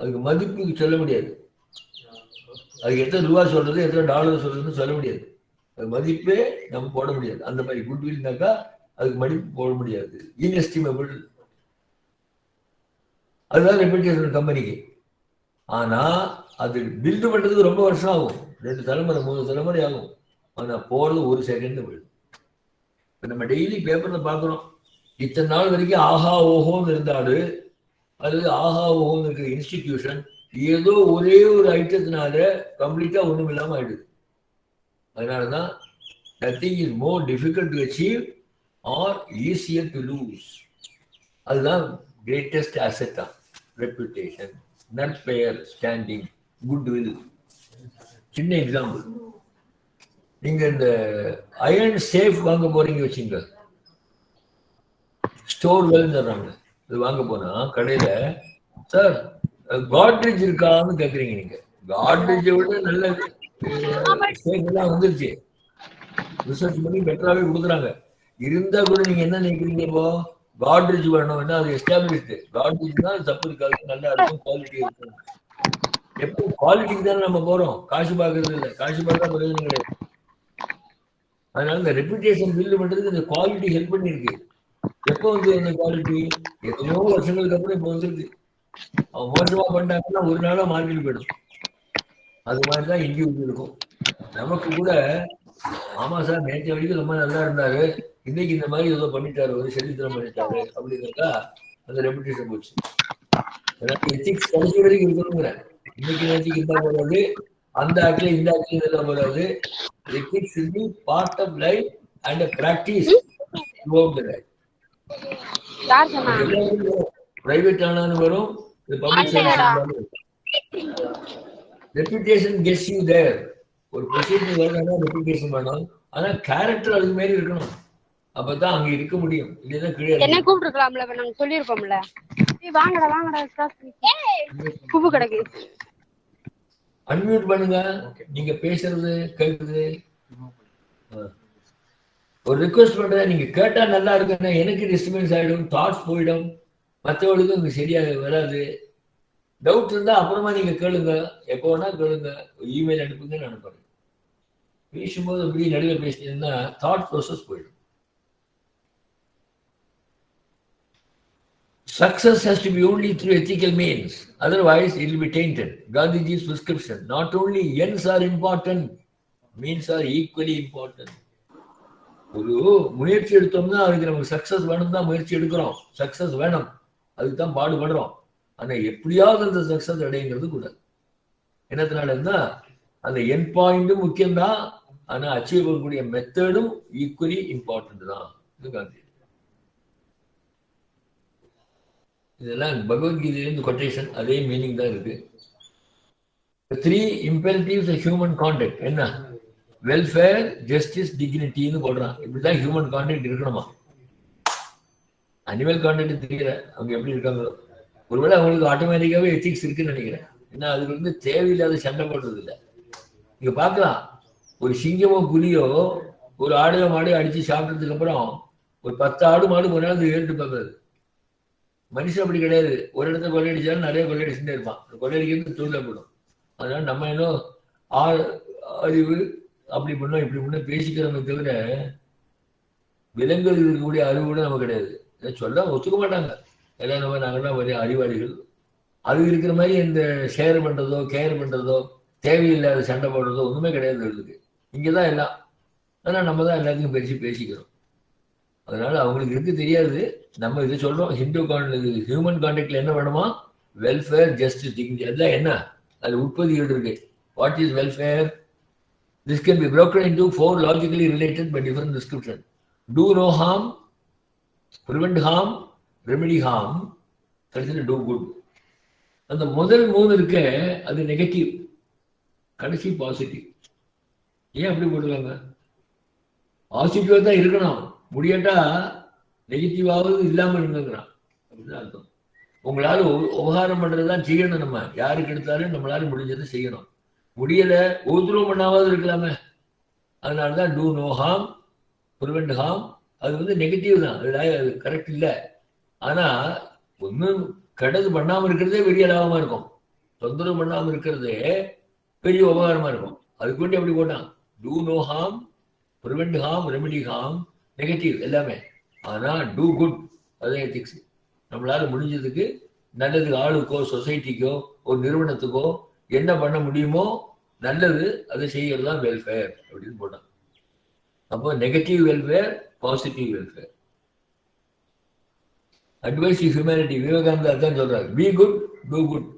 அதுக்கு மதிப்பு சொல்ல முடியாது. அதுக்கு எத்தனை ரூபா சொல்றது, எத்தனை டாலர் சொல்றதுன்னு சொல்ல முடியாது. அது மதிப்பே நம்ம போட முடியாது. அந்த மாதிரி குட்வில்னாக்கா அதுக்கு மதிப்பு போட முடியாது. இன்எஸ்டிமபிள். அதுதான் ரெப்யூட்டேஷன் கம்பெனிக்கு. ஆனா அது பில்டு பண்றதுக்கு ரொம்ப வருஷம் ஆகும். 2 தலைமுறை 3 தலைமுறை ஆகும். ஆனா போறது 1 செகண்ட் போயிடும். இப்ப நம்ம டெய்லி பேப்பர்ல பாக்குறோம், இத்தனை நாள் வரைக்கும் ஆஹா ஓஹோன்னு இருந்தாரு, அல்லது ஆஹா ஓஹோன்னு இருக்கிற இன்ஸ்டிடியூஷன் ஏதோ ஒரே ஒரு ஐட்டத்தினால கம்ப்ளீட்டா ஒண்ணும் இல்லாம ஆயிடுது. அதனாலதான் nothing is more difficult to achieve or easier to lose. அதுதான் கிரேட்டஸ்ட் அசெட் ஆஃப் ரெப்யூட்டேஷன். நற்பெயர், ஸ்டாண்டிங், குட்வில். சின்ன எக்ஸாம்பிள், நீங்க இந்த அயர்ன் சேஃப் வாங்க போறீங்க வச்சுங்க, ஸ்டோர் சொல்றாங்க. இது வாங்க போனா கடையில, சார் காட்ரேஜ் இருக்கான்னு கேக்குறீங்க. நீங்க காட்ரேஜை விட நல்ல சேஃப் எல்லாம் வந்துருச்சு, ரிசர்ச் பண்ணி பெட்டராகவே கொடுக்குறாங்க. இருந்தா கூட நீங்க என்ன நினைக்கிறீங்க? இப்போ காட்ரேஜ் வேணும், அது எஸ்டாப்ளிஷ்டு. காட்ரேஜ் தான் தப்பு இருக்காது, நல்லா இருக்கும், குவாலிட்டி இருக்கும். எப்போ குவாலிட்டிக்கு தானே நம்ம போறோம், காசு பார்க்கறது இல்லை. காசு பார்த்தா பிரயோஜனம் கிடையாது. அதனால இந்த ரெப்யூட்டேஷன் பில்டு பண்றதுக்கு இந்த குவாலிட்டி ஹெல்ப் பண்ணிருக்கு. எப்போ அந்த குவாலிட்டி எத்தனையோ வருஷங்களுக்கு அப்புறம் இப்போ வந்துருக்கு. அவன் மோசமா பண்ணிட்டாங்கன்னா ஒரு நாளா மார்க்கெட் போயிடும். அது மாதிரிதான் இண்டிவிஜுவல் இருக்கும். நமக்கு கூட ஆமா சார் நேற்று வரைக்கும் ரொம்ப நல்லா இருந்தாரு, இன்னைக்கு இந்த மாதிரி ஏதோ பண்ணிட்டாரு, ஒரு சரித்திரம் பண்ணிட்டாரு அப்படின்னாக்கா அந்த ரெப்யூட்டேஷன் போச்சு. எத்திக்ஸ் கடைசி வரைக்கும் இருக்கணுங்கிறேன். இன்னைக்கு நேற்றுக்கு இருந்தா போறாது, அந்த ஆக்ல இந்த ஆக்ல இருந்தா போறாது. Ethics will be part of life and a practice throughout the life. Private ஆனாலும் வரும், public service. Reputation gets you there. ஒரு பொசிஷன் வரணும்னா ரெப்யூட்டேஷன் வேணும். ஆனா கேரக்டர் அதுக்கு மாதிரி இருக்கணும். அப்பதான் அங்க இருக்க முடியும். இல்லைன்னா கிடையாது. என்ன கூப்பிட்டுருக்கலாம்ல, நாங்க சொல்லியிருப்போம்ல. வாங்கடா வாங்கடா, புது கடைக்கு. அன்மியூட் பண்ணுங்க, நீங்க பேசுறது கேக்குது. ஒரு ரிக்வெஸ்ட் பண்றேன், நீங்க கேட்டா நல்லா இருக்குன்னா எனக்கு டிஸ்டர்பன்ஸ் ஆயிடும், தாட்ஸ் போயிடும், மற்றவர்களுக்கும் இங்க சரியா வராது. டவுட் இருந்தா அப்புறமா நீங்க கேளுங்க, எப்போ வேணா கேளுங்க, இமெயில் அனுப்புங்கன்னு அனுப்புறேன். பேசும்போது அப்படி நடுவில் பேசினீங்கன்னா தாட் ப்ராசஸ் போயிடும். Success has to be only through ethical means, otherwise it will be tainted. Gandhiji's prescription. Not only ends are important, means are equally important. ஒரு முயற்சி எடுத்தோம்னா அதுக்கு நமக்கு சக்சஸ் வேணும் தான் முயற்சி எடுக்கிறோம். சக்சஸ் வேணும், அதுக்கு தான் பாடுபடுறோம். ஆனா எப்படியாவது அந்த சக்சஸ் அடைங்கிறது கூட என்னத்தினால இருந்தா அந்த என் பாயிண்டும் முக்கியம்தான், ஆனா அச்சீவ் பண்ணக்கூடிய மெத்தடும் ஈக்குவலி இம்பார்ட்டன்ட் தான். இது காந்தி. இதெல்லாம் பகவத்கீதையிலிருந்து கொட்டேஷன், அதே மீனிங் தான் இருக்கு. 3 imperatives of human conduct என்ன? வெல்ஃபேர், ஜஸ்டிஸ், டிக்னிட்டின்னு போடுறான். இப்படிதான் ஹியூமன் கான்டாக்ட் இருக்கணுமா? அனிமல் கான்டாக்ட் தெரியல அவங்க எப்படி இருக்காங்களோ. ஒருவேளை அவங்களுக்கு ஆட்டோமேட்டிக்காவே எத்திக்ஸ் இருக்குன்னு நினைக்கிறேன். ஏன்னா அதுக்கு தேவையில்லாத சண்டை போடுறது இல்லை. நீங்க பார்க்கலாம், ஒரு சிங்கமோ புலியோ ஒரு ஆடையோ மாடையோ அடிச்சு சாப்பிட்டதுக்கு அப்புறம் ஒரு 10 ஆடு மாடு ஒரு நாள் ஏறிட்டு பார்க்காது. மனுஷன் அப்படி கிடையாது. ஒரு இடத்துல கொள்ளையடிச்சாலும் நிறைய கொள்ளையடிச்சுட்டே இருப்பான். கொள்ளையடிக்கிறது தூண்டப்படும். அதனால நம்ம இன்னும் அறிவு அப்படி பண்ணோம் இப்படி பண்ணோம் பேசிக்கிறவங்க தவிர விலங்குகள் இருக்கக்கூடிய அறிவு கூட நமக்கு கிடையாது. இதை சொல்ல ஒத்துக்க மாட்டாங்க. எல்லாம் நம்ம நாங்கள்லாம் ஒரே அறிவாளிகள். அது இருக்கிற மாதிரி இந்த ஷேர் பண்றதோ கேர் பண்றதோ தேவையில்லாத சண்டை போடுறதோ ஒண்ணுமே கிடையாது இருக்கு. இங்கதான் எல்லாம். ஆனா நம்ம தான் எல்லாத்தையும் பேசிக்கிறோம். அதனால அவங்களுக்கு இருக்கு தெரியாது. நம்ம இதை சொல்றோம். ஹியூமன் கான்டாக்ட்ல என்ன வேணுமா? Welfare, justice, dignity. அதுதான் என்ன? அது உட்பதிகள் இருக்கு. What is welfare? This can be broken into 4 logically related but different descriptions. Do no harm, prevent harm, remedy harm, கடைசியில் do good. அந்த முதல் 3 இருக்க அது நெகட்டிவ், கடைசி பாசிட்டிவ். ஏன் அப்படி போட்டுருக்காங்க? பாசிட்டிவா தான் இருக்கணும், முடியாட்டா நெகட்டிவாவது இல்லாம இருங்கிறான். அப்படின்னு அர்த்தம். உங்களால உபகாரம் பண்றதுதான் செய்யணும். நம்ம யாருக்கு எடுத்தாலும் நம்மளால முடிஞ்சதை செய்யணும். முடியல உபதிரவம் பண்ணாவது இருக்கலாமே. அதனாலதான் do no harm, prevent harm. அது நெகட்டிவ் தான், அது கரெக்ட் இல்லை. ஆனா ஒன்னும் கெட்டது பண்ணாம இருக்கிறதே பெரிய லாபமா இருக்கும். தொந்தரவு பண்ணாம இருக்கிறதே பெரிய உபகாரமா இருக்கும். அதுக்கு வேண்டி அப்படி போட்டான். Do no harm, prevent harm, remedy harm, negative எல்லாமே. ஆனா டூ குட், அதே எத்திக்ஸ். நம்மளால முடிஞ்சதுக்கு நல்லதுக்கு, ஆளுக்கோ சொசைட்டிக்கோ ஒரு நிறுவனத்துக்கோ என்ன பண்ண முடியுமோ நல்லது அதை செய்யறது தான் வெல்ஃபேர் அப்படின்னு போட்டான். அப்போ negative welfare, positive welfare. Advice to humanity. Vivekananda தான் சொல்றாரு, be good, do good.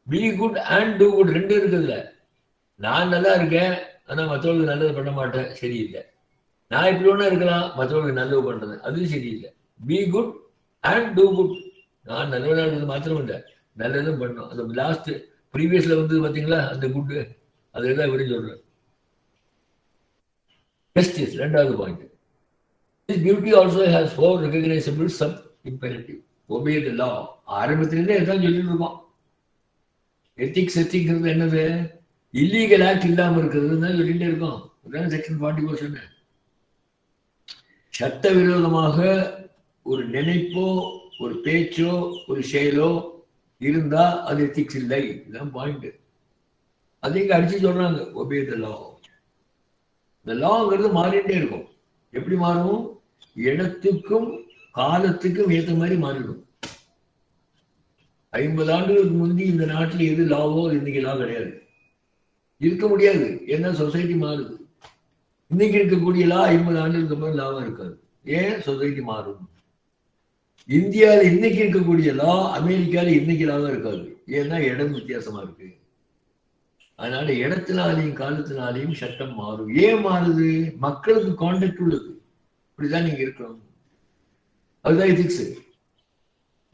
Be good and do good ரெண்டு இருக்குதுல்ல. நான் நல்லா இருக்கேன் ஆனா மற்றவங்களுக்கு நல்லது பண்ண மாட்டேன், சரியில்லை. நான் இப்படி ஒண்ணு இருக்கலாம், மற்றவங்களுக்கு நல்லது பண்றது அதுவும் சரியில்லை. Be good and do good. நான் நல்லவனா இருக்கிறது மாத்திரம் இல்லை, நல்லதும் பண்ணணும். அந்த லாஸ்ட் ப்ரீவியஸ்ல பாத்தீங்களா அந்த குட், அதுதான் இவரும் சொல்றாரு. ஜஸ்டிஸ் ரெண்டாவது point. This beauty also has 4 recognisable sub imperative. Obey the law. ஆரம்பத்திலிருந்தே இதான் சொல்லிட்டு இருக்கோம். எத்திக்ஸ் என்னது? இல்லீகல் ஆக்ட் இல்லாம இருக்கிறது தான் சொல்லிட்டே இருக்கோம். செக்ஷன் 44 சொன்னேன். சட்டவிரோதமாக ஒரு நினைப்போ ஒரு பேச்சோ ஒரு செயலோ இருந்தா அது எத்திக்ஸ் இல்லை. இதுதான் பாயிண்ட். அது இங்க அடிச்சு சொல்றாங்க, ஒபே தி லா. இந்த லாங்கிறது மாறிட்டே இருக்கும். எப்படி மாறும்? இடத்துக்கும் காலத்துக்கும் ஏற்ற மாதிரி மாறிடும். 50 ஆண்டுகளுக்கு முந்தி இந்த நாட்டில் எது லாவோ இன்னைக்கு லா கிடையாது, இருக்க முடியாது. ஏன்னா சொசைட்டி மாறுது. இன்னைக்கு இருக்கக்கூடிய லா 50 ஆண்டுகளுக்கு அப்புறம் லாவா இருக்காது. ஏன்? சொசைட்டி மாறும். இந்தியாவில் இன்னைக்கு இருக்கக்கூடிய லா அமெரிக்கால இன்னைக்கு லாவா இருக்காது. ஏன்னா இடம் வித்தியாசமா இருக்கு. அதனால இடத்தினாலையும் காலத்தினாலையும் சட்டம் மாறும். ஏன் மாறுது? மக்களுக்கு கான்டாக்ட் உள்ளது. இப்படிதான் நீங்க இருக்கணும். அதுதான் எத்திக்ஸ்.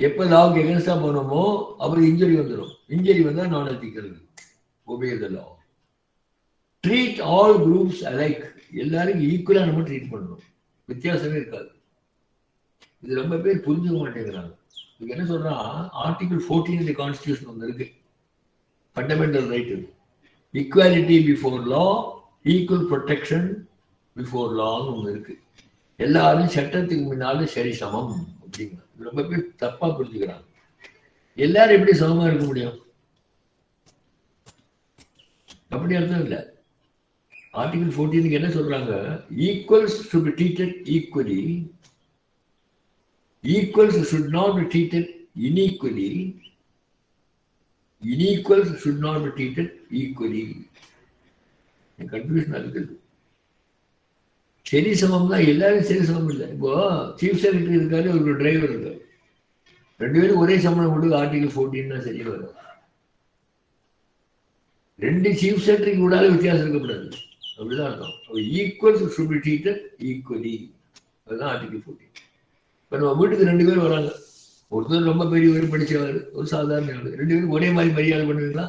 எப்ப லாவுக்கு எகென்ஸ்டா போனோமோ அப்புறம் இன்ஜுரி வந்துடும். இன்ஜுரி வந்தா நான் எத்திக்கிறது. Obey the law. Treat all groups alike. எல்லாரும் ஈக்குவலா நம்ம ட்ரீட் பண்ணணும், வித்தியாசமே இருக்காது. இது ரொம்ப பேர் புரிஞ்சுக்க மாட்டேங்கிறாங்க. இதுக்கு என்ன சொல்றா, ஆர்டிகல் 14 கான்ஸ்டிடியூஷன் ஒன்று இருக்கு, fundamental right. Equality before law, equal protection before லான்னு ஒன்று இருக்கு. எல்லாரும் சட்டத்துக்கு முன்னாலும் சரி சமம் அப்படிங்கிற ரொம்ப பேர் தப்பா புரிஞ்சுக்கிறாங்க. எல்லாரும் எப்படி சமமா இருக்க முடியும்? அப்படி அர்த்தம் இல்லை. ஆர்டிகல் 14 என்ன சொல்றாங்க? Equals should be treated equally. Equals should not be treated unequally. Unequals should not be treated equally. Confusion இருக்குது. சரி சமம் தான், எல்லாரும் சரி சமம் இல்லை. இப்போ சீஃப் செக்ரட்டரி இருக்காரு, ஒரு டிரைவர் இருக்காரு, 2 பேரும் ஒரே சம்பளம் கொடுத்து ஆர்டிகல் 14 சரியா வரும். 2 சீஃப் செக்ரட்டரிக்கு கூட வித்தியாசம் இருக்கக்கூடாது. அப்படிதான் அர்த்தம். Equal should be treated equally. அதுதான் ஆர்டிகல் 14. இப்ப நம்ம வீட்டுக்கு 2 பேர் வராங்க. ஒருத்தர் ரொம்ப பெரியவர், படிச்சவர், ஒரு சாதாரண ஆளு. 2 பேரும் ஒரே மாதிரி மரியாதை பண்ணுவீங்களா?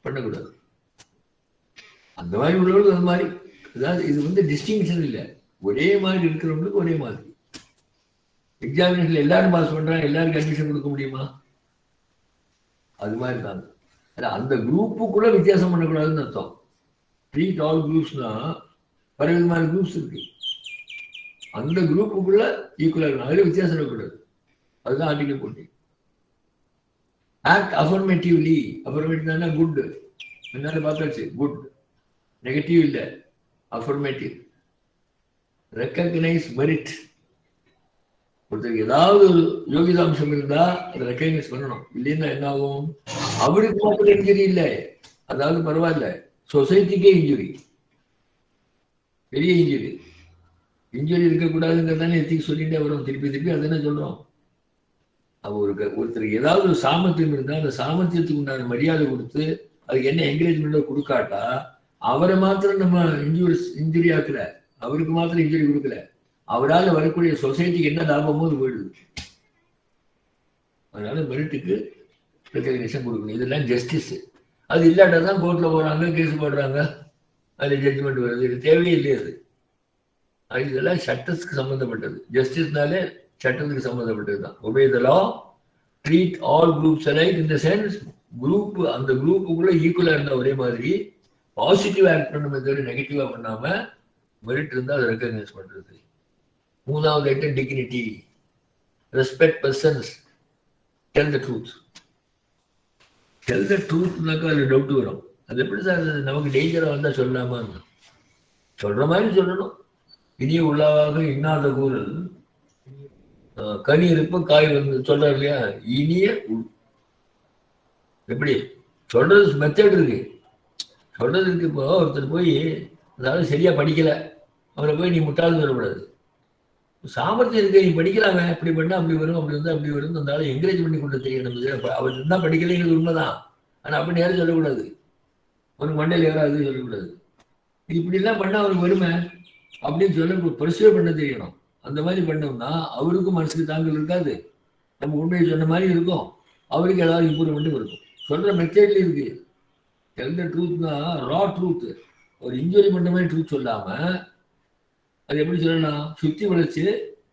பண்ணக்கூடாது. அந்த மாதிரி உள்ளவர்களுக்கு அந்த மாதிரி. அதாவது இது டிஸ்டிங்ஷன் இல்லை, ஒரே மாதிரி இருக்கிறவங்களுக்கு ஒரே மாதிரி. எக்ஸாமினேஷன்ல எல்லாரும் பாஸ் பண்றாங்க, எல்லாருக்கும் அட்மிஷன் கொடுக்க முடியுமா? அது மாதிரி தாங்க. அந்த குரூப்புக்குள்ள வித்தியாசம் பண்ணக்கூடாதுன்னு அர்த்தம். ட்ரீட் ஆல் குரூப்ஸ்னா பல விதமான குரூப்ஸ் இருக்கு. அந்த குரூப்புக்குள்ள ஈக்குவலா இருக்கணும், அதுல வித்தியாசம் இருக்கக்கூடாது. அதுதான் ஆர்டிகல் 14. ஆக்ட் அஃபர்மேட்டிவ்லி. அஃபர்மேட்டிவ்னா குட், முன்னால பார்த்தாச்சு. குட், நெகட்டிவ் இல்ல, அஃபர்மேட்டிவ். Recognise merit. ஒருத்தருக்கு ஏதாவது ஒரு யோகிதாம்சம் இருந்தா அதை ரெக்கக்னைஸ் பண்ணணும். இல்லைன்னா என்ன ஆகும்? அவருக்கு மாத்திரம் இன்ஜுரி இல்லை, அதாவது பரவாயில்ல, சொசைட்டிக்கே இன்ஜுரி, பெரிய இன்ஜுரி. இன்ஜுரி இருக்கக்கூடாதுங்கிறதானே எத்திக்ஸ் சொல்லிட்டே வரும் திருப்பி திருப்பி. அதுன்னு சொல்றோம். ஒருத்தருக்கு ஏதாவது ஒரு சாமர்த்தியம் இருந்தா அந்த சாமர்த்தியத்துக்கு உண்டான மரியாதை கொடுத்து அதுக்கு என்ன என்கரேஜ்மெண்டோ கொடுக்காட்டா அவரை மாத்திரம் நம்ம இன்ஜுரி ஆக்கல, அவருக்கு மாத்திரம் இன்ஜுரி கொடுக்கல, அவரால் வரக்கூடிய சொசைட்டிக்கு என்ன லாபமோ அது போயிடுது. அதனால மெரிட்டுக்கு ரெகக்னிஷன் கொடுக்கணும். இதெல்லாம் ஜஸ்டிஸ். அது இல்லாட்டா தான் கோர்ட்ல போறாங்க, கேஸ் போடுறாங்க, அது ஜட்ஜ்மெண்ட் வருது. இது தேவையே இல்லையா? அது இதெல்லாம் சட்டத்துக்கு சம்பந்தப்பட்டது. ஜஸ்டிஸ்னாலே சட்டத்துக்கு சம்பந்தப்பட்டது தான். Obey the law, treat all groups alike. இந்த சென்ஸ் குரூப், அந்த குரூப்புக்குள்ள ஈக்குவலா இருந்தா ஒரே மாதிரி பாசிட்டிவ் ஆக்ட் பண்ணுமே தவிர நெகட்டிவா பண்ணாம மெரிட் இருந்தா அதை ரெகக்னைஸ் பண்றது. மூணாவது item dignity, respect persons, tell the truth. Tell the ட்ரூத்னாக்கா அதுல டவுட் வரும். அது எப்படி சார் நமக்கு டேஞ்சரா வந்தா சொல்லலாமா? சொல்ற மாதிரி சொல்லணும். இனிய உள்ளாக இன்னாத கூறல் கனி இருப்ப காய் வந்து சொல்றாரு இல்லையா? இனிய எப்படி சொல்றது மெத்தட் இருக்கு, சொல்றது இருக்கு. இப்போ ஒருத்தர் போய் அதாவது சரியா படிக்கல, அவரை போய் நீ முட்டாள்னு சொல்லக்கூடாது. சாமர்த்தியம் இருக்கு, நீ படிக்கலாமே, அப்படி பண்ணா அப்படி வரும், அப்படி வந்து அப்படி வரும், அந்த ஆளை என்கரேஜ் பண்ணி கொண்டு தெரியணும். அவர் என்ன படிக்கலைங்கிறது உண்மைதான், ஆனா அப்படி நேரம் சொல்லக்கூடாது. அவனுக்கு மண்டையில் ஏறாது சொல்லக்கூடாது. இப்படி எல்லாம் பண்ணா அவருக்கு வருமே அப்படின்னு சொல்ல பரிசுவே பண்ண தெரியணும். அந்த மாதிரி பண்ணோம்னா அவருக்கும் மனசுக்கு தாங்கல் இருக்காது, நம்ம உண்மையை சொன்ன மாதிரி இருக்கும், அவருக்கு ஏதாவது இம்ப்ரூவ்மெண்ட் இருக்கும். சொல்ற மெத்தட்ல இருக்கு. டெல் த ட்ரூத்னா ரா ட்ரூத். ஒரு இன்ஜுரி பண்ற மாதிரி ட்ரூத் சொல்லாம அது எப்படி சொல்லலாம்? சுத்தி வளைச்சு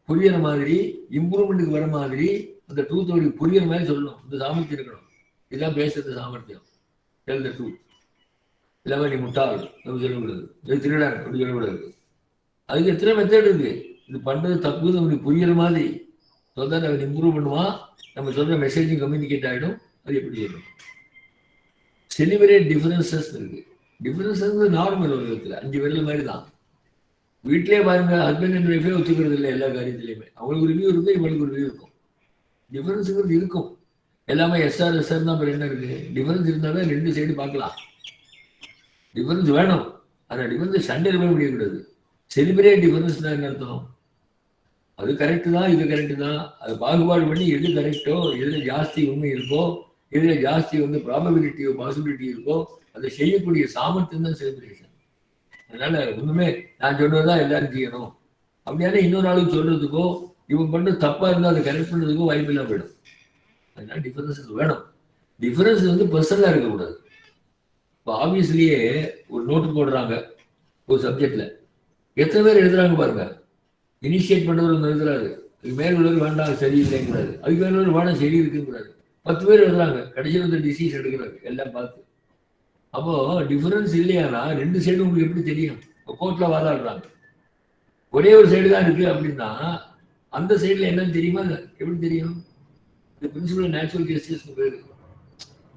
புரியற மாதிரி, இம்ப்ரூவ்மெண்ட்டுக்கு வர மாதிரி அந்த ட்ரூத் அவருக்கு புரியற மாதிரி சொல்லணும். இந்த சாமர்த்தியம் இருக்கணும். இதுதான் பேசுறது சாமர்த்தியம். Del the truth. இல்லாம நீ முட்டாள் நம்ம சொல்லக்கூடாது, இது திருடன் அப்படி சொல்லக்கூடாது. அதுக்கு எத்தனை மெத்தட் இருக்கு. இது பண்றது தப்புன்னு அவனுக்கு புரியற மாதிரி சொன்னா அவன் இம்ப்ரூவ் பண்ணுவான், நம்ம சொல்ற மெசேஜும் கம்யூனிகேட் ஆகிடும். அது எப்படி சொல்லணும்? செலிபிரேட் டிஃபரன்சஸ் இருக்கு. டிஃபரன்சஸ் நார்மல் உலகத்துல 5 விரல் மாதிரி தான். வீட்லயே பாருங்க, ஹஸ்பண்ட் அண்ட் ஒய்ஃபே ஒத்துக்கிறது இல்லை எல்லா காரியத்திலையுமே. அவங்களுக்கு ஒரு வியூ இருக்கும், இவங்களுக்கு ஒரு வியூ இருக்கும். டிஃபரன்ஸுங்கிறது இருக்கும். எல்லாமே எஸ்ஆர் எஸ்ஆர் தான். அப்புறம் என்ன இருக்கு? டிஃபரன்ஸ் இருந்தாலும் 2 சைடு பார்க்கலாம். டிஃபரன்ஸ் வேணும், ஆனா டிஃபரன்ஸ் சண்டையில் போய் முடியக்கூடாது. செலிபிரேட் டிஃபரன்ஸ் தான் என்ன அர்த்தம்? அது கரெக்டு தான், இது கரெக்டு தான், அது பாகுபாடு பண்ணி எது கரெக்டோ, எதுல ஜாஸ்தி உண்மை இருக்கோ, எதுல ஜாஸ்தி வந்து ப்ராபபிலிட்டியோ பாசிபிலிட்டி இருக்கோ அதை செய்யக்கூடிய சாமர்த்தியம் தான் செலிபிரேஷன். அதனால ஒண்ணுமே நான் சொன்னதுதான் எல்லாரும் செய்யணும் அப்படியான இன்னொரு ஆளுக்கு சொல்றதுக்கோ, இவன் பண்ண தப்பா இருந்தா அதை கரெக்ட் பண்றதுக்கோ வாய்ப்பு இல்லாம போயிடும். அதனால டிஃபரன்ஸ் வேணும். டிஃபரன்ஸ் வந்து பர்சனலா இருக்கக்கூடாது. இப்போ ஆப்வியஸ்லியே ஒரு நோட்டு போடுறாங்க ஒரு சப்ஜெக்ட்ல, எத்தனை பேர் எழுதுறாங்க பாருங்க. இனிஷியேட் பண்றவர் ஒன்று எழுதுறாரு, அதுக்கு மேல் உள்ளவர் வேண்டாம் சரியில்லைங்கிறாரு, அதுக்கு மேல் உள்ளவர் வேண்டாம் சரி இருக்குங்கிறாரு. 10 பேர் எழுதுறாங்க, கடைசியில் வந்து டிசிஷன் எடுக்கிறாரு எல்லாம் பார்த்து. அப்போ டிஃபரன்ஸ் இல்லையானா 2 சைடு உங்களுக்கு எப்படி தெரியும்? கோர்ட்ல வாதாடுறாங்க, ஒரே ஒரு சைடு தான் இருக்கு அப்படின்னா அந்த சைடுல என்னன்னு தெரியுமா? எப்படி தெரியும்? இந்த பிரின்சிபல் நேச்சுரல் ஜஸ்டிஸ் பேரு.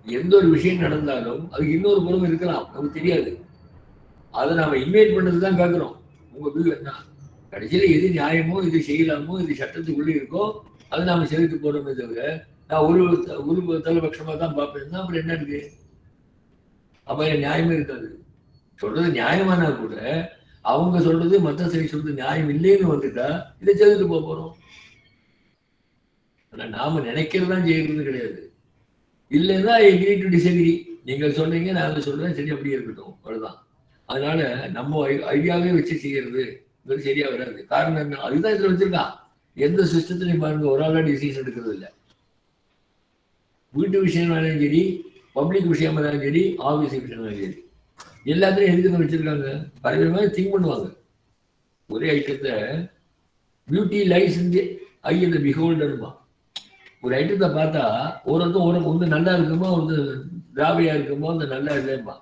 எந்த ஒரு விஷயம் நடந்தாலும் அதுக்கு இன்னொரு புறம் இருக்கலாம், நமக்கு தெரியாது. அதை நாம இன்வைட் பண்ணது தான் கேட்கிறோம், உங்க வியூ என்ன? கடைசியில எது நியாயமோ, இது செய்யலாமோ, இது சட்டத்துக்குள்ளே இருக்கோ அதை நாம செலுத்தி போறோமே தவிர நான் ஒரு தலைபட்சமா தான் பார்ப்பேன். அப்புறம் என்ன இருக்கு? அப்ப நியாயமே இருக்காது. சொல்றது நியாயமானா கூட அவங்க சொல்றது மற்ற சரி சொல்றது நியாயம் இல்லைன்னு வந்துட்டா இதை செலுத்து போறோம். ஆனா நாம நினைக்கிறதான் செய்யறது கிடையாது. இல்லைன்னா எக்ரி டு டிஸ்அக்ரி. நீங்க சொல்றீங்க, நான் சொல்றேன், சரி அப்படியே இருக்கட்டும், அவ்வளவுதான். அதனால நம்ம ஐடியாவே வச்சு செய்யறது சரியா வராது. காரணம் என்ன? அதுதான் இதுல வச்சிருக்கான். எந்த சிஸ்டத்திலையும் பாருங்க ஒரு ஆளா டிசிஷன் எடுக்கிறது இல்லை. வீட்டு விஷயம்னாலும் சரி, பப்ளிக் விஷயமா இருந்தாலும் சரி, ஆபீஸ் விஷயம்னாலும் சரி, எல்லாத்துலையும் எதுக்கு வச்சிருக்காங்க? பல மாதிரி திங்க் பண்ணுவாங்க. ஒரே ஐட்டத்தை beauty lies in the eye of the பிஹோல்டர்மா. ஒரு ஐட்டத்தை பார்த்தா ஒருத்தரும் ஒன்று நல்லா இருக்குமோ, ஒன்று திராவியா இருக்குமோ, அந்த நல்லா இல்லைம்மா.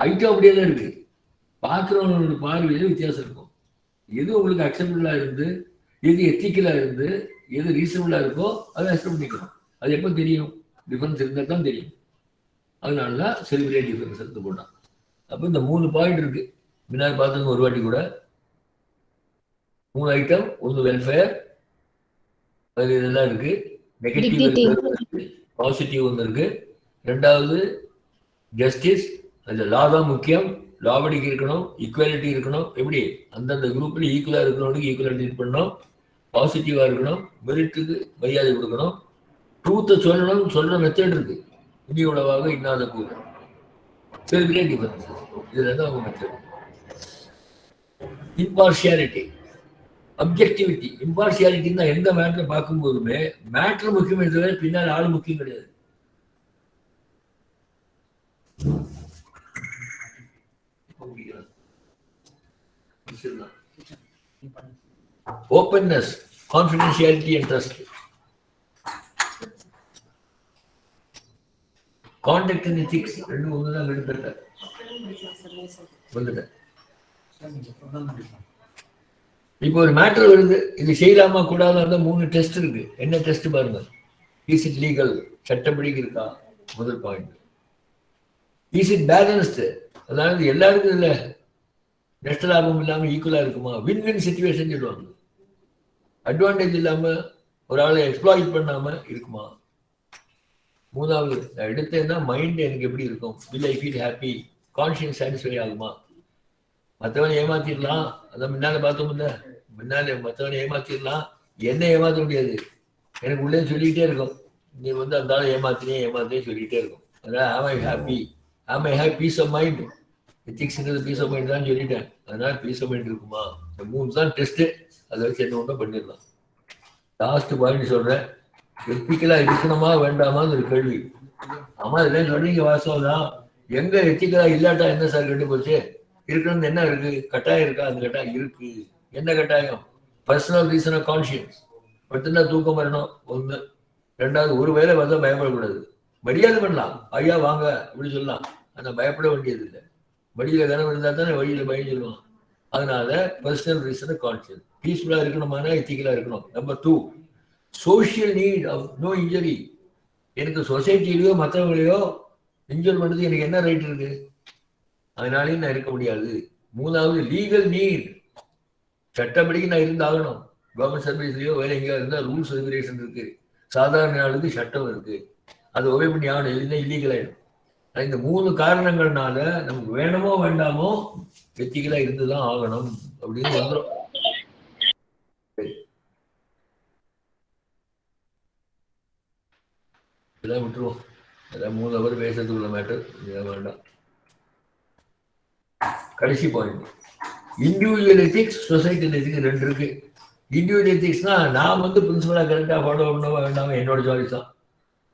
ஐட்டம் அப்படியே தான் இருக்கு, பார்க்குறவனோட பார்வையில வித்தியாசம் இருக்கும். எது உங்களுக்கு அக்செப்டபிளா இருந்து, எது எத்திக்கலா இருந்து, எது ரீசனபிளா இருக்கோ அதை அக்செப்ட் பண்ணிக்கணும். அது எப்போ தெரியும்? டிஃபரன்ஸ் இருந்தால் தான் தெரியும். அதனால தான் செலிபிரேட் டிஃபரன்ஸ் எடுத்து போட்டான். அப்போ இந்த 3 பாயிண்ட் இருக்கு. முன்னாடி பார்த்துங்க ஒரு வாட்டி கூட. 3 ஐட்டம். ஒன்று வெல்ஃபேர், அது இதெல்லாம் இருக்கு. நெகட்டிவ் இருக்கு, பாசிட்டிவ் ஒன்று இருக்கு. ரெண்டாவது ஜஸ்டிஸ், அந்த லா தான் முக்கியம். லாபடிக்கு இருக்கணும், ஈக்குவாலிட்டி இருக்கணும். எப்படி அந்தந்த குரூப்ல ஈக்குவலா இருக்கணும்னு ஈக்குவலா ட்ரீட் பண்ணணும். பாசிட்டிவா இருக்கணும், மெரிட்டுக்கு மரியாதை கொடுக்கணும். ட்ரூத்தை சொல்லணும், சொல்ற மெத்தட் இருக்கு. இனி உணவாக இன்னாத கூறு, செலிபிரேட் டிஃபரன்ஸ், இதுல தான் அவங்க மெத்தட். Impartiality, objectivity. இம்பார்ஷியாலிட்டின்னா எந்த மேட்டரை பார்க்கும் போதுமே மேட்டர் முக்கியமே தவிர பின்னால் ஆள் முக்கியம் கிடையாது. Openness, confidentiality and trust. Contact and ethics ரெண்டும் ஒண்ணுதான் எடுத்துட்டேன். இப்போ ஒரு மேட்டர் வருது, இது செய்யலாமா கூடாது, 3 டெஸ்ட் இருக்கு. என்ன டெஸ்ட் பாருங்க. இஸ் இட் லீகல், சட்டப்படிக்கு இருக்கா, முதல் பாயிண்ட். இஸ் இட் பேலன்ஸ்டு, அதாவது எல்லாருக்கும் இல்ல நஷ்ட லாபம் இல்லாம ஈக்குவலா இருக்குமா, வின் வின் சிச்சுவேஷன் சொல்லுவாங்க. அட்வான்டேஜ் இல்லாம ஒரு ஆளை எக்ஸ்ப்ளாய்ட் பண்ணாம இருக்குமா. மூணாவது, நான் எடுத்தேன்னா மைண்ட் எனக்கு எப்படி இருக்கும், will I feel happy, conscience satisfy ஆகுமா. மற்றவனை ஏமாத்திடலாம், அதான் முன்னால பார்த்தோம்ல, முன்னால மற்றவனை ஏமாத்திடலாம், என்ன ஏமாத்த முடியாது. எனக்கு உள்ளே சொல்லிக்கிட்டே இருக்கும், நீ வந்து அந்த ஆளை ஏமாத்தினே சொல்லிக்கிட்டே இருக்கும். அதனால ஆம் I happy, am I have peace of mind. எத்திக்ஸ்ன்றது பீஸ் ஆஃப் மைண்ட் தான் சொல்லிட்டேன். அதனால பீஸ் ஆஃப் மைண்ட் இருக்குமா. இந்த 3 தான் டெஸ்ட். அதை வச்சு என்ன ஒன்றும் பண்ணிடலாம். லாஸ்ட் பாயிண்ட் சொல்றேன், எத்திக்கலா இருக்கணுமா வேண்டாமான்னு ஒரு கேள்வி. ஆமா இதெல்லாம் சொல்றீங்க வாசம் தான். எங்க எத்திக்கலா இல்லாட்டா என்ன சார் கண்டு போச்சு? இருக்கணும்னு என்ன இருக்கு? கட்டாயம் இருக்கா? அந்த கட்டாயம் இருக்கு. என்ன கட்டாயம்? Personal reason of conscience. மட்டும்தான் தூக்கம் வரணும் ஒண்ணு. ரெண்டாவது, ஒரு வேலை வந்தா பயப்படக்கூடாது. மரியாதை பண்ணலாம், ஐயா வாங்க அப்படி சொல்லலாம். ஆனா பயப்பட வேண்டியது இல்லை. வழியில கனவு இருந்தா தானே வழியில பயம் சொல்லுவான். அதனால பர்சனல் ரீசன் ஆஃப் கான்சியன்ஸ். பீஸ்ஃபுல்லா இருக்கணுமானா எத்திக்கலா இருக்கணும். Number 2, social need of no injury. எனக்கு சொசைட்டிலையோ மற்றவங்களையோ இன்ஜூர் பண்ணுறது எனக்கு என்ன ரைட் இருக்கு? அதனாலையும் நான் இருக்க முடியாது. 3வது, லீகல் நீட். சட்டப்படிக்கு நான் இருந்தாகணும். கவர்மெண்ட் சர்வீஸ்லயோ வேலை எங்கேயா இருந்தால் ரூல்ஸ் ரெகுலேஷன் இருக்கு. சாதாரண ஆளுக்கு சட்டம் இருக்கு, அது ஒபே பண்ணி ஆகணும். இல்லைன்னா இல்லீகல் ஆயிடும். இந்த 3 காரணங்கள்னால நமக்கு வேணுமோ வேண்டாமோ எத்திக்கலா இருந்துதான் ஆகணும் அப்படின்னு வந்துடும். இதெல்லாம் விட்டுருவோம். அதான் 3 ஹவர் பேசுறதுக்குள்ள மேட்டர், இதெல்லாம் வேண்டாம். கடைசி point, individual ethics, society ethics 2 இருக்கு. இண்டிவிஜுவல் எத்திக்ஸ்னா நான் வந்து பிரின்சிபலா கரெக்டா ஃபாலோ பண்ணவா வேண்டாம என்னோட சாய்ஸ் தான்.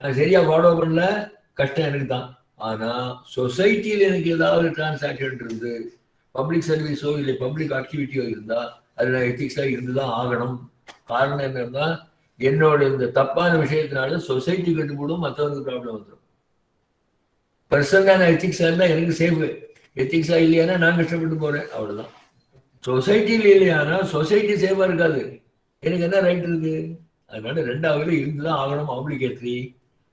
நான் சரியா ஃபாலோ பண்ணல, கஷ்டம் எனக்கு தான். ஆனா சொசைட்டியில் எனக்கு ஏதாவது டிரான்சாக்ஷன் இருந்து, பப்ளிக் சர்வீஸோ இல்லை பப்ளிக் ஆக்டிவிட்டியோ இருந்தா அதுல எத்திக்ஸா இருந்துதான் ஆகணும். காரணம் என்னன்னா, என்னோட இந்த தப்பான விஷயத்தினால சொசைட்டி கட்டுப்படும், மற்றவங்களுக்கு ப்ராப்ளம் வந்துடும். பர்சனலான எத்திக்ஸா இருந்தா எனக்கு சேஃபு, எத்திக்ஸா இல்லையானா நான் கஷ்டப்பட்டு போறேன், அவ்வளவுதான். சொசைட்டியில் இல்லையானா சொசைட்டி சேஃபா இருக்காது, எனக்கு என்ன ரைட் இருக்கு. அதனால 2வது இருந்துதான் ஆகணும். ஆப்ளிகேட்டரி.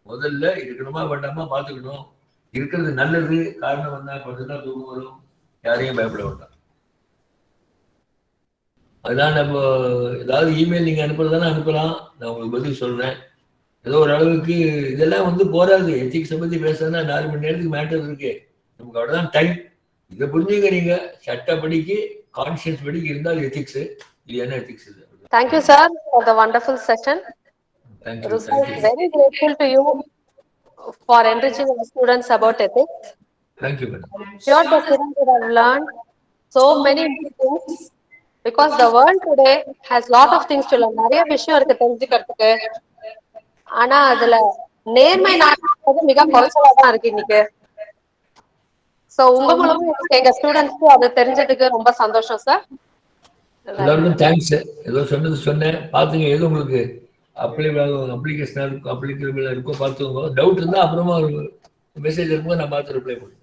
முதல்ல இருக்கணுமா வேண்டாமா பார்த்துக்கணும். இருக்கிறது நல்லது. காரணம் வந்தா கொஞ்சம் தான் தூக்கம் வரும், யாரையும் பயப்பட வேண்டாம். அதனால நம்ம ஏதாவது இமெயில் நீங்க அனுப்புறதானே அனுப்பலாம், நான் உங்களுக்கு பதில் சொல்றேன். ஏதோ ஒரு அளவுக்கு இதெல்லாம் வந்து போராது. எத்திக்ஸ் பத்தி பேசுறதுனா 4 மணி நேரத்துக்கு மேட்டர் இருக்கு. நமக்கு அவ்வளவுதான் டைம். இதை புரிஞ்சுங்க. நீங்க சட்டப்படிக்கு கான்சியன்ஸ் படிக்கு இருந்தால் எத்திக்ஸ், இல்லைன்னா எத்திக்ஸ் இல்லை. Thank you, sir, for the wonderful session. Thank I you. was very grateful to you for enriching our students about ethics. Thank you, madam. Sure, the students would have learned so many things because the world today has lot of things to learn. நிறைய விஷயம் இருக்கு தெரிஞ்சுக்கிறதுக்கு. ஆனா அதுல நேர்மை நாட்டுறது மிக குறைச்சலா தான் இருக்கு இன்னைக்கு. சோ உங்க மூலமா எங்க ஸ்டூடெண்ட்ஸ்க்கு அது தெரிஞ்சதுக்கு ரொம்ப சந்தோஷம் சார். எல்லாருக்கும் தேங்க்ஸ். ஏதோ சொன்னது சொன்னேன், பாத்துங்க. ஏதோ உங்களுக்கு அப்ளிகேஷன் இருக்கோ, அப்ளிகேபிளா இருக்கோ பார்த்துக்கோங்க. டவுட் இருந்தா அப்புறமா ஒரு மெசேஜ் இருக்கும்போது நான் பார்த்து ரிப்ளை பண்ணுவேன்.